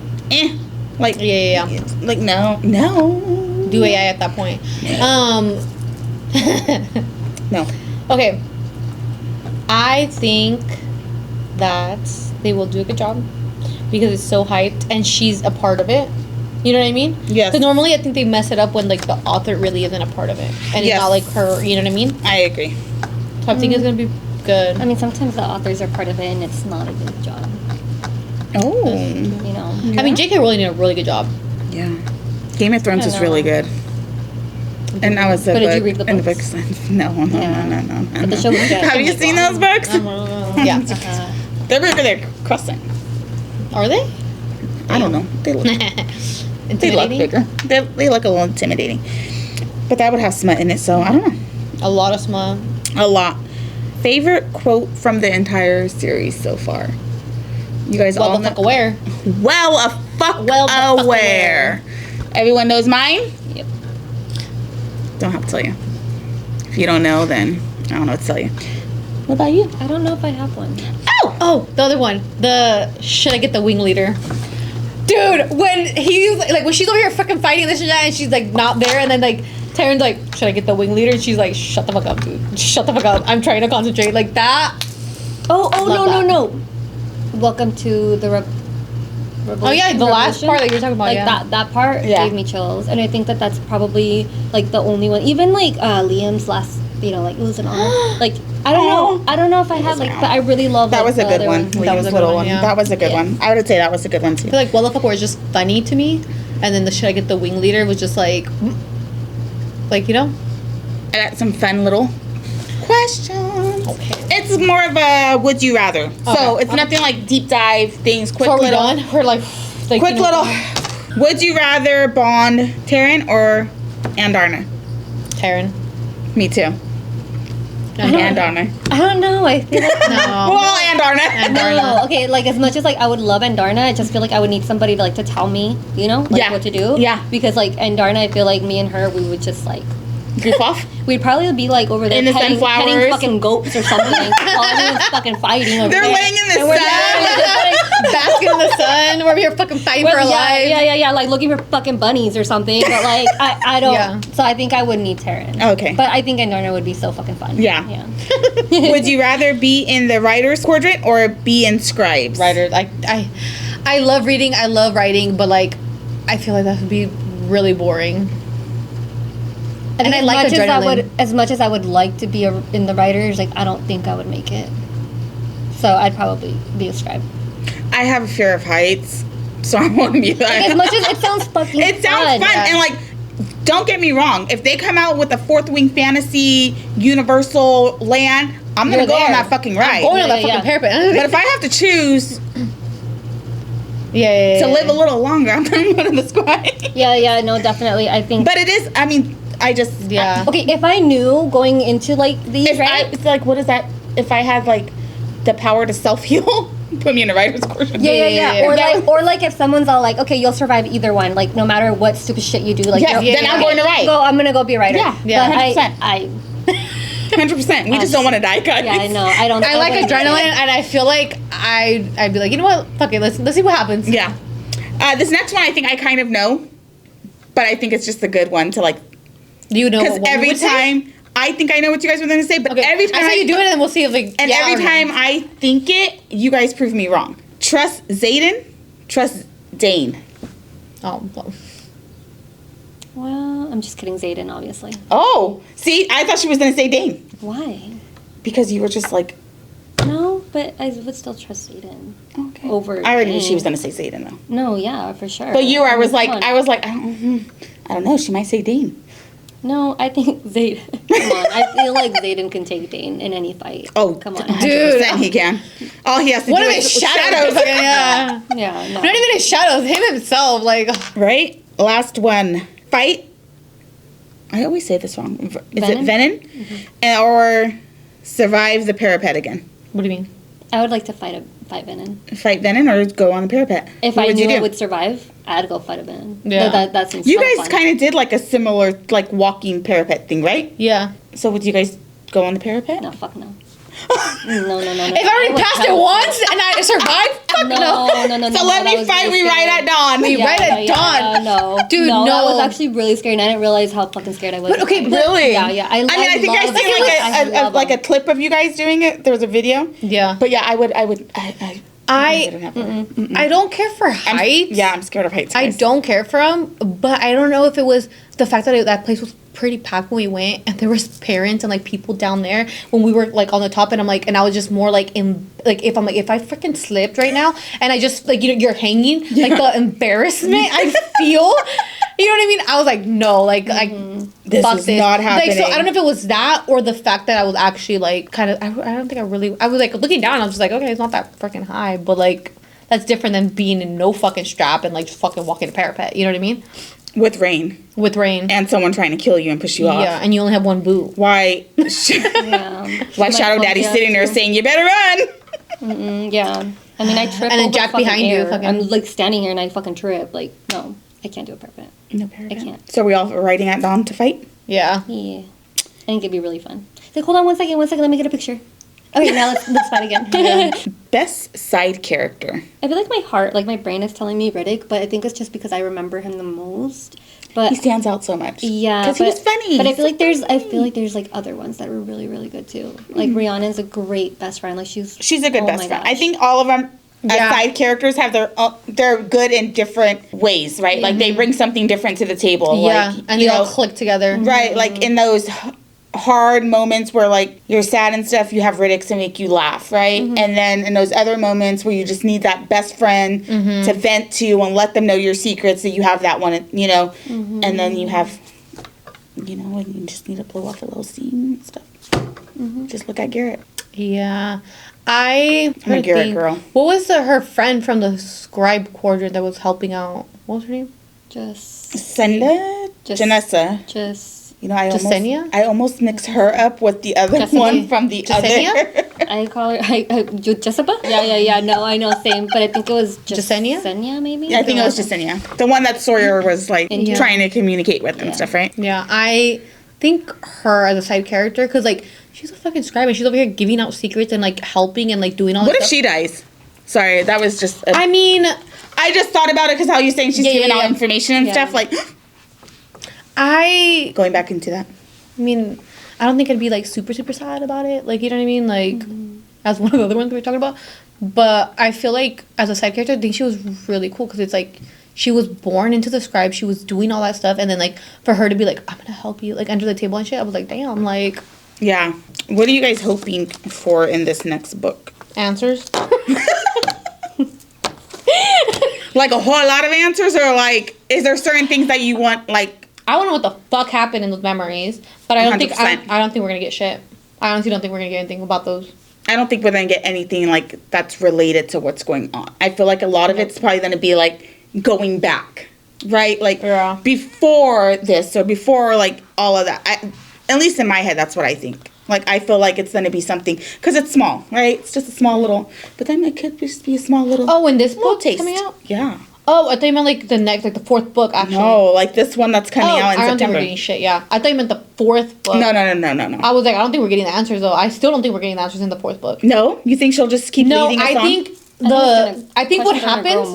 [SPEAKER 1] like like no,
[SPEAKER 3] do AI at that point.
[SPEAKER 1] No.
[SPEAKER 3] Okay. I think that they will do a good job because it's so hyped and she's a part of it. You know what I mean?
[SPEAKER 1] Yes.
[SPEAKER 3] Because normally I think they mess it up when like the author really isn't a part of it and it's not like her. You know what I mean?
[SPEAKER 1] I agree.
[SPEAKER 3] So I think it's gonna be good.
[SPEAKER 2] I mean, sometimes the authors are part of it and it's not a good job.
[SPEAKER 1] Oh.
[SPEAKER 2] You know.
[SPEAKER 1] Yeah.
[SPEAKER 3] I mean, J.K. Rowling did a really good job.
[SPEAKER 1] Yeah. Game of Thrones is really good. And that was the book.
[SPEAKER 2] Did you read the books?
[SPEAKER 1] No.
[SPEAKER 2] But the show was good.
[SPEAKER 1] Have you seen those books?
[SPEAKER 3] Yeah.
[SPEAKER 1] They're really good at crossing.
[SPEAKER 3] Are they?
[SPEAKER 1] I don't know. They look bigger. They look a little intimidating. But that would have smut in it, so I don't know.
[SPEAKER 3] A lot of smut.
[SPEAKER 1] A lot. Favorite quote from the entire series so far? You guys all know?
[SPEAKER 3] Aware.
[SPEAKER 1] Well aware. Everyone knows mine?
[SPEAKER 2] Yep.
[SPEAKER 1] Don't have to tell you. If you don't know, then I don't know what to tell you. What about you?
[SPEAKER 2] I don't know if I have one.
[SPEAKER 3] Oh, the other one. Should I get the wing leader? Dude, when he's like, when she's over here fucking fighting this and that, and she's like not there, and then like Taryn's like, should I get the wing leader? And she's like, shut the fuck up, dude. Shut the fuck up. I'm trying to concentrate. Like that.
[SPEAKER 2] No. Welcome to the Revolution.
[SPEAKER 3] Oh yeah, the last part that you're talking about.
[SPEAKER 2] Like that part gave me chills, and I think that's probably like the only one. Even like Liam's last, like it was an honor. Like I don't know if I have but I really love
[SPEAKER 1] that. Was a good one.
[SPEAKER 3] That was a good one. Yeah.
[SPEAKER 1] That was a good one. I would say that was a good one too.
[SPEAKER 3] I feel like Well the Fuck was just funny to me, and then the should I get the wing leader was just like I
[SPEAKER 1] got some fun little questions.
[SPEAKER 3] Okay.
[SPEAKER 1] It's more of a would you rather. Okay. So it's nothing like deep dive things. Quick
[SPEAKER 3] so are we
[SPEAKER 1] little.
[SPEAKER 3] done? We're like
[SPEAKER 1] quick little. Would you rather bond Taryn or Andarna?
[SPEAKER 3] Taryn.
[SPEAKER 1] Me too. Andarna.
[SPEAKER 2] I don't know. I feel like
[SPEAKER 1] well, Andarna.
[SPEAKER 2] No, okay. Like as much as I would love Andarna, I just feel like I would need somebody to tell me, what to do.
[SPEAKER 1] Yeah.
[SPEAKER 2] Because Andarna, I feel like me and her, we would just
[SPEAKER 1] goof off.
[SPEAKER 2] We'd probably be over there
[SPEAKER 1] in the
[SPEAKER 2] petting fucking goats or something. While everyone's fucking fighting over
[SPEAKER 1] there. They're laying in the sun.
[SPEAKER 3] Basking in the sun. We're here fucking fighting for our lives.
[SPEAKER 2] Yeah. Like looking for fucking bunnies or something. But I don't. Yeah. So I think I would need Taryn.
[SPEAKER 1] Okay.
[SPEAKER 2] But I think Andarna would be so fucking fun.
[SPEAKER 1] Yeah. Would you rather be in the writer's quadrant or be in scribes?
[SPEAKER 3] Writers. I love reading. I love writing. But I feel like that would be really boring. And I like adrenaline.
[SPEAKER 2] As much as I would like to be in the writers, I don't think I would make it. So I'd probably be a scribe.
[SPEAKER 1] I have a fear of heights, so I won't be that.
[SPEAKER 2] As much as it sounds fucking fun.
[SPEAKER 1] It sounds fun, and don't get me wrong. If they come out with a fourth wing fantasy universal land, I'm gonna go on that fucking ride.
[SPEAKER 3] I'm going on that fucking parapet.
[SPEAKER 1] But if I have to choose.
[SPEAKER 3] To
[SPEAKER 1] live a little longer, I'm going to the scribe.
[SPEAKER 2] No, definitely. I think.
[SPEAKER 1] But it is. I mean.
[SPEAKER 2] Okay, if I knew going into these, right?
[SPEAKER 1] It's what is that? If I had the power to self heal, put me in a writer's course.
[SPEAKER 2] Yeah. Or if someone's all okay, you'll survive either one. No matter what stupid shit you do, then
[SPEAKER 1] I'm going to write.
[SPEAKER 2] I'm gonna go be a writer.
[SPEAKER 1] Yeah.
[SPEAKER 2] But
[SPEAKER 1] 100%. We just don't want to die, guys.
[SPEAKER 2] Yeah, I know. I don't.
[SPEAKER 3] I like adrenaline, and I feel like I'd be like, you know what? Fuck it. Let's see what happens.
[SPEAKER 1] Yeah. This next one, I think I kind of know, but I think it's just a good one to
[SPEAKER 3] You know,
[SPEAKER 1] because every time I think I know what you guys were going to say, but every time
[SPEAKER 3] I say you do it, and we'll see if
[SPEAKER 1] every time I think it, you guys prove me wrong. Trust Xaden, trust Dane.
[SPEAKER 3] Oh.
[SPEAKER 2] Well, I'm just kidding, Xaden, obviously.
[SPEAKER 1] Oh, see, I thought she was going to say Dane.
[SPEAKER 2] Why?
[SPEAKER 1] Because you were just
[SPEAKER 2] No, but I would still trust Xaden.
[SPEAKER 1] Okay.
[SPEAKER 2] Over.
[SPEAKER 1] I already knew she was going to say Xaden though.
[SPEAKER 2] No, yeah, for sure.
[SPEAKER 1] But I was like, I don't know. She might say Dane.
[SPEAKER 2] No, I think Xaden. Come on, I feel like Xaden can take Dane in any fight.
[SPEAKER 1] Oh,
[SPEAKER 2] come on,
[SPEAKER 1] dude, he can. All he has to do is shadows.
[SPEAKER 2] Yeah, no.
[SPEAKER 3] Not even his shadows. Him himself,
[SPEAKER 1] right. Last one. Fight I always say this wrong. Is it Venom? Mm-hmm. Or survive the parapet again?
[SPEAKER 3] What do you mean?
[SPEAKER 2] I would like to fight Venom.
[SPEAKER 1] Fight Venom or go on the parapet?
[SPEAKER 2] If I knew I would survive, I'd go fight a Venom.
[SPEAKER 3] Yeah.
[SPEAKER 2] That seems
[SPEAKER 1] You guys kind of did like a similar like walking parapet thing, right?
[SPEAKER 3] Yeah.
[SPEAKER 1] So would you guys go on the parapet?
[SPEAKER 2] No, fuck no. No.
[SPEAKER 3] If I already passed it once and I survived, fuck no.
[SPEAKER 1] So let me fight. We ride at dawn.
[SPEAKER 2] No.
[SPEAKER 3] Dude, no.
[SPEAKER 2] I was actually really scared, and I didn't realize how fucking scared I was.
[SPEAKER 3] But, okay,
[SPEAKER 1] really?
[SPEAKER 2] Yeah.
[SPEAKER 1] I think I seen like a clip of you guys doing it. There was a video.
[SPEAKER 3] Yeah.
[SPEAKER 1] But yeah,
[SPEAKER 3] I don't care for heights.
[SPEAKER 1] I'm scared of heights.
[SPEAKER 3] Guys. I don't care for them, but I don't know if it was the fact that that place was pretty packed when we went, and there was parents and like people down there when we were like on the top, and I'm like, and I was just more like if I freaking slipped right now, and I just like you're hanging, like the embarrassment I feel. You know what I mean? I was like, no, like
[SPEAKER 1] this is not happening.
[SPEAKER 3] Like, so I don't know if it was that or the fact that I was actually like kind of. I don't think I was like looking down. I was just like, okay, it's not that freaking high, but like that's different than being in no fucking strap and like just fucking walking a parapet. You know what I mean?
[SPEAKER 1] With rain.
[SPEAKER 3] And
[SPEAKER 1] someone trying to kill you and push you off.
[SPEAKER 3] Yeah, and you only have one boot.
[SPEAKER 1] Why? Why Shadow Daddy's sitting there saying, you better run?
[SPEAKER 2] Yeah. I mean, I trip.
[SPEAKER 3] And then Jack behind you.
[SPEAKER 2] I'm like standing here and I fucking trip. Like, no, I can't do a parapet.
[SPEAKER 1] No parapet.
[SPEAKER 2] I can't.
[SPEAKER 1] So we all riding at dawn to fight?
[SPEAKER 3] Yeah.
[SPEAKER 2] Yeah. I think it'd be really fun. It's like, hold on one second. Let me get a picture. Okay, now let's fight again.
[SPEAKER 1] Best side character.
[SPEAKER 2] I feel like my brain is telling me Riddick, but I think it's just because I remember him the most. But
[SPEAKER 1] he stands out so much.
[SPEAKER 2] Yeah,
[SPEAKER 1] because he was funny.
[SPEAKER 2] But I feel like there's like other ones that were really, really good too. Like Rihanna's a great best friend. Like she's
[SPEAKER 1] a good best friend. I think all of them side characters have they're good in different ways, right? Like they bring something different to the table.
[SPEAKER 3] Yeah,
[SPEAKER 1] like,
[SPEAKER 3] and they all click together.
[SPEAKER 1] Right, like in those hard moments where like you're sad and stuff, you have Riddick to make you laugh, right? And then in those other moments where you just need that best friend to vent to and let them know your secrets, that you have that one, and then you have, and you just need to blow off a little steam and stuff. Just look at Garrett.
[SPEAKER 3] Yeah. I'm
[SPEAKER 1] a Garrett girl.
[SPEAKER 3] What was her friend from the scribe quadrant that was helping out? What was her name?
[SPEAKER 1] Janessa.
[SPEAKER 3] I
[SPEAKER 1] almost mixed her up with the other one from the other.
[SPEAKER 2] I call her Jessica. Yeah. No, I know, same. But I think it was Jasenia, maybe.
[SPEAKER 1] Yeah, I think it was Jasenia, the one that Sawyer was like trying to communicate with and stuff, right?
[SPEAKER 3] Yeah, I think her as a side character, because like she's a fucking scribe and she's over here giving out secrets and like helping and like doing all.
[SPEAKER 1] What
[SPEAKER 3] if
[SPEAKER 1] she dies? Sorry, that was just.
[SPEAKER 3] I
[SPEAKER 1] just thought about it because how you're saying she's giving out information and stuff like. Going back into that.
[SPEAKER 3] I mean, I don't think I'd be like super sad about it. Like, you know what I mean? Like, as one of the other ones we were talking about. But I feel like as a side character, I think she was really cool because it's like she was born into the scribe. She was doing all that stuff, and then like for her to be like, I'm gonna help you like under the table and shit. I was like, damn, like.
[SPEAKER 1] Yeah. What are you guys hoping for in this next book?
[SPEAKER 3] Answers.
[SPEAKER 1] Like a whole lot of answers, or like, is there certain things that you want like?
[SPEAKER 3] I don't know what the fuck happened in those memories, but I don't think we're gonna get shit. I honestly don't think we're gonna get anything about those.
[SPEAKER 1] I don't think we're gonna get anything like that's related to what's going on. I feel like a lot of it's probably gonna be like going back, right? Like before this or before like all of that. At least in my head, that's what I think. Like I feel like it's gonna be something because it's small, right? It's just a small little, but then it could just be a small little.
[SPEAKER 3] Oh, when this book coming out?
[SPEAKER 1] Yeah.
[SPEAKER 3] Oh, I thought you meant like the next, like the fourth book, actually.
[SPEAKER 1] No, like this one that's coming out in September.
[SPEAKER 3] I don't think we're getting shit, yeah. I thought you meant the fourth book.
[SPEAKER 1] No.
[SPEAKER 3] I was like, I don't think we're getting the answers, though. I still don't think we're getting the answers in the fourth book.
[SPEAKER 1] No? You think she'll just keep leading us on?
[SPEAKER 3] I think what happens.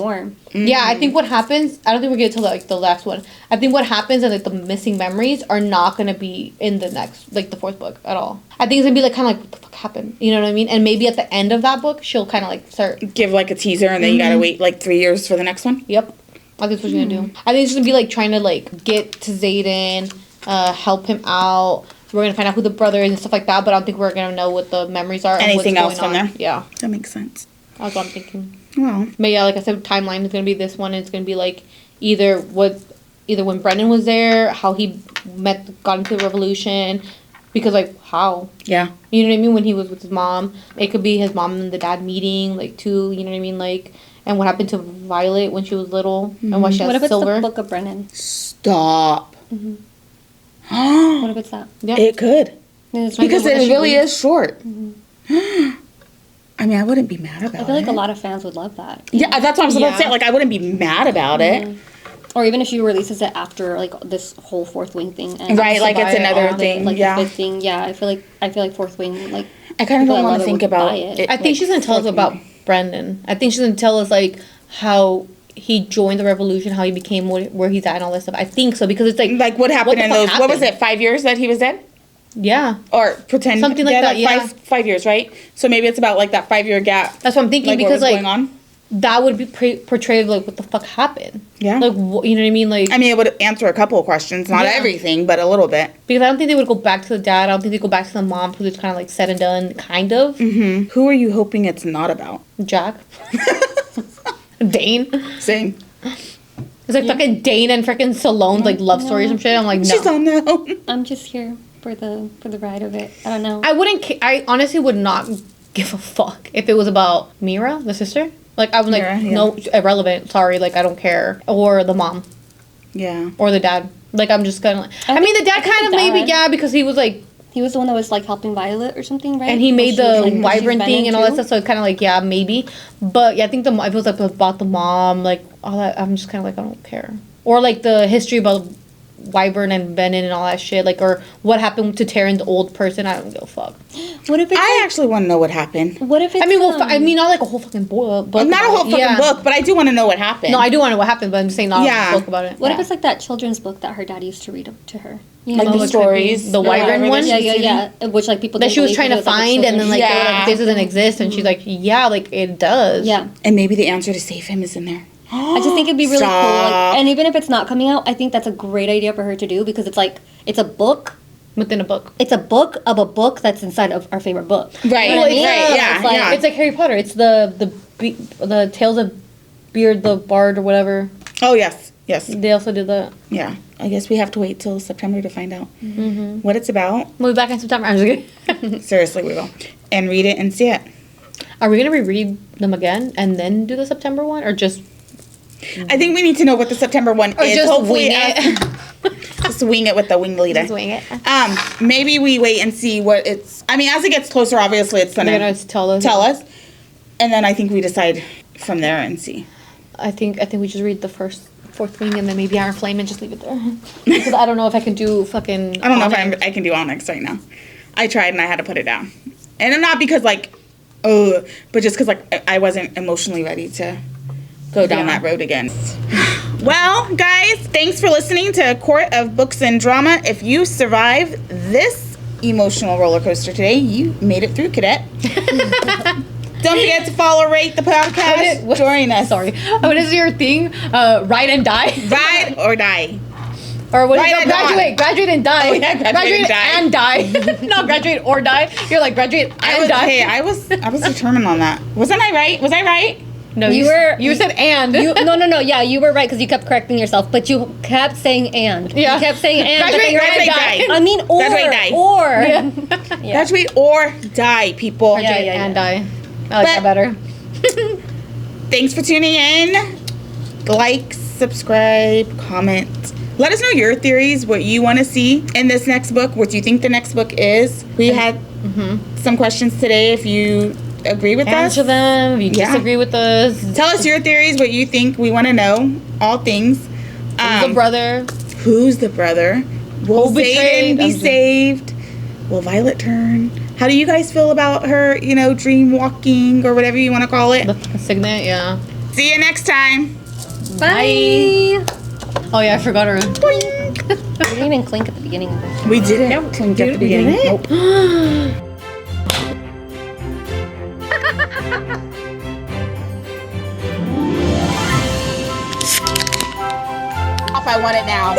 [SPEAKER 3] Yeah, I think what happens. I don't think we're gonna tell like the last one. I think what happens and like the missing memories are not gonna be in the next like the fourth book at all. I think it's gonna be like kind of like what the fuck happened. You know what I mean? And maybe at the end of that book, she'll kind of like start
[SPEAKER 1] give like a teaser, and then you gotta wait like 3 years for the next one.
[SPEAKER 3] Yep, I think that's what she's gonna do. I think it's gonna be like trying to like get to Xaden, help him out. We're gonna find out who the brother is and stuff like that, but I don't think we're gonna know what the memories are.
[SPEAKER 1] Anything
[SPEAKER 3] and
[SPEAKER 1] else from there?
[SPEAKER 3] Yeah,
[SPEAKER 1] that makes sense.
[SPEAKER 3] That's what I'm thinking.
[SPEAKER 1] Well,
[SPEAKER 3] but yeah, like I said, timeline is gonna be this one. And it's gonna be like either when Brendan was there, how he got into the revolution, because like how you know what I mean, when he was with his mom. It could be his mom and the dad meeting like too. You know what I mean, like, and what happened to Violet when she was little and why she has silver.
[SPEAKER 2] What if it's the book of Brennan?
[SPEAKER 1] Stop.
[SPEAKER 2] What if it's that?
[SPEAKER 1] Yeah. It could. Because it really is short. Mm-hmm. I mean, I wouldn't be mad about it.
[SPEAKER 2] I feel like a lot of fans would love that.
[SPEAKER 1] Yeah, that's what I was about to say. Like, I wouldn't be mad about it.
[SPEAKER 2] Or even if she releases it after like this whole Fourth Wing thing, and
[SPEAKER 1] right? Like it's another thing,
[SPEAKER 2] like the fifth thing. Yeah, I feel like Fourth Wing. Like
[SPEAKER 1] I kind of don't want to think about it.
[SPEAKER 3] I think she's gonna tell us about Brendan. I think she's gonna tell us like how he joined the revolution, how he became where he's at, and all that stuff. I think so because it's like
[SPEAKER 1] what happened in those? What was it? 5 years that he was dead?
[SPEAKER 3] Yeah.
[SPEAKER 1] Or pretend
[SPEAKER 3] something like that. Yeah.
[SPEAKER 1] 5 years, right? So maybe it's about like that 5-year gap.
[SPEAKER 3] That's what I'm thinking because
[SPEAKER 1] what was going on?
[SPEAKER 3] That would be portrayed like what the fuck happened.
[SPEAKER 1] Yeah.
[SPEAKER 3] Like you know what I mean? Like
[SPEAKER 1] I mean, it would answer a couple of questions, not everything, but a little bit.
[SPEAKER 3] Because I don't think they would go back to the dad. I don't think they go back to the mom because it's kind of like said and done, kind of.
[SPEAKER 1] Mm-hmm. Who are you hoping it's not about?
[SPEAKER 3] Jack. Dane.
[SPEAKER 1] Same.
[SPEAKER 3] It's like fucking Dane and freaking Salone's like love story or some shit. I'm like, no.
[SPEAKER 1] She's unknown.
[SPEAKER 2] I'm just here for the ride of it. I don't know.
[SPEAKER 3] I wouldn't. I honestly would not give a fuck if it was about Mira, the sister. Like I was like, no, irrelevant. Sorry, like I don't care. Or the mom.
[SPEAKER 1] Yeah.
[SPEAKER 3] Or the dad. Like I'm just gonna. I mean, the dad kind of maybe because he was like.
[SPEAKER 2] He was the one that was like helping Violet or something, right?
[SPEAKER 3] And he made the wyvern thing and all that stuff, so it's kind of like maybe. But yeah, I think if it was like about the mom, like all that, I'm just kind of like I don't care. Or like the history about wyvern and venom and all that shit, like or what happened to Taryn's old person. I don't give a fuck.
[SPEAKER 2] What if it's
[SPEAKER 1] I actually want to know what happened.
[SPEAKER 2] What if it's
[SPEAKER 3] I mean not like a whole fucking book.
[SPEAKER 1] Not a whole fucking book, but I do want to know what happened.
[SPEAKER 3] No, I do want to know what happened, but I'm just saying not a book about it.
[SPEAKER 2] What if it's like that children's book that her dad used to read to her?
[SPEAKER 1] You know, like the stories,
[SPEAKER 3] the wyvern one.
[SPEAKER 2] Yeah. Which like people
[SPEAKER 3] that she was trying to find, and then like they were like, this doesn't exist, and she's like, yeah, like it does.
[SPEAKER 2] Yeah.
[SPEAKER 1] And maybe the answer to save him is in there.
[SPEAKER 2] I just think it'd be really cool. Like, and even if it's not coming out, I think that's a great idea for her to do because it's like it's a book
[SPEAKER 3] within a book.
[SPEAKER 2] It's a book of a book that's inside of our favorite book.
[SPEAKER 1] Right.
[SPEAKER 2] You know what I mean?
[SPEAKER 1] Right. Yeah.
[SPEAKER 3] It's like Harry Potter. It's the Tales of Beard the Bard or whatever.
[SPEAKER 1] Oh yes. Yes.
[SPEAKER 3] They also did that.
[SPEAKER 1] Yeah. I guess we have to wait till September to find out what it's about.
[SPEAKER 3] We'll be back in September. I'm just kidding.
[SPEAKER 1] Seriously, we will. And read it and see it.
[SPEAKER 3] Are we going to reread them again and then do the September one? Or just...
[SPEAKER 1] I think we need to know what the September one is.
[SPEAKER 3] Just hopefully wing it.
[SPEAKER 1] Just wing it with the wing leader.
[SPEAKER 3] Just wing it.
[SPEAKER 1] Maybe we wait and see what it's... I mean, as it gets closer, obviously, it's going to tell us. And then I think we decide from there and see.
[SPEAKER 3] I think we just read the fourth wing and then maybe Iron Flame and just leave it there. Because I don't know if I can do fucking...
[SPEAKER 1] I don't know if I can do Onyx right now. I tried and I had to put it down. And not because, like, but just because, like, I wasn't emotionally ready to go down that road again. Well, guys, thanks for listening to Court of Books and Drama. If you survived this emotional roller coaster today, you made it through, Cadet. Don't forget to follow, rate the podcast. Join us.
[SPEAKER 3] Sorry. What is your thing? Ride and die?
[SPEAKER 1] Ride or die.
[SPEAKER 3] Or what is it? Graduate and die.
[SPEAKER 1] Oh, yeah, graduate
[SPEAKER 3] and die. Not graduate or die. You're like graduate and die.
[SPEAKER 1] Hey, I was determined on that. Wasn't I right? Was I right?
[SPEAKER 3] No, you said and.
[SPEAKER 2] No. Yeah, you were right because you kept correcting yourself, but you kept saying and.
[SPEAKER 3] Yeah.
[SPEAKER 2] You kept saying and.
[SPEAKER 1] Graduate and die.
[SPEAKER 2] I mean or.
[SPEAKER 1] Graduate, die.
[SPEAKER 2] Or.
[SPEAKER 1] Yeah. Graduate or die, people.
[SPEAKER 3] Graduate and die. I like that better.
[SPEAKER 1] Thanks for tuning in. Like, subscribe, comment. Let us know your theories, what you want to see in this next book, what you think the next book is. We had some questions today. If you agree with us,
[SPEAKER 3] answer them. If you disagree with us,
[SPEAKER 1] tell us your theories, what you think. We want to know all things.
[SPEAKER 3] Who's the brother?
[SPEAKER 1] Who's the brother? Will Xaden be saved? Will Violet turn? How do you guys feel about her, dream walking or whatever you want to call it?
[SPEAKER 3] The signet, yeah.
[SPEAKER 1] See you next time.
[SPEAKER 2] Bye.
[SPEAKER 3] Oh, yeah, I forgot her.
[SPEAKER 2] We didn't even clink at the beginning of this.
[SPEAKER 1] We didn't clink at the beginning. Nope. I want it now.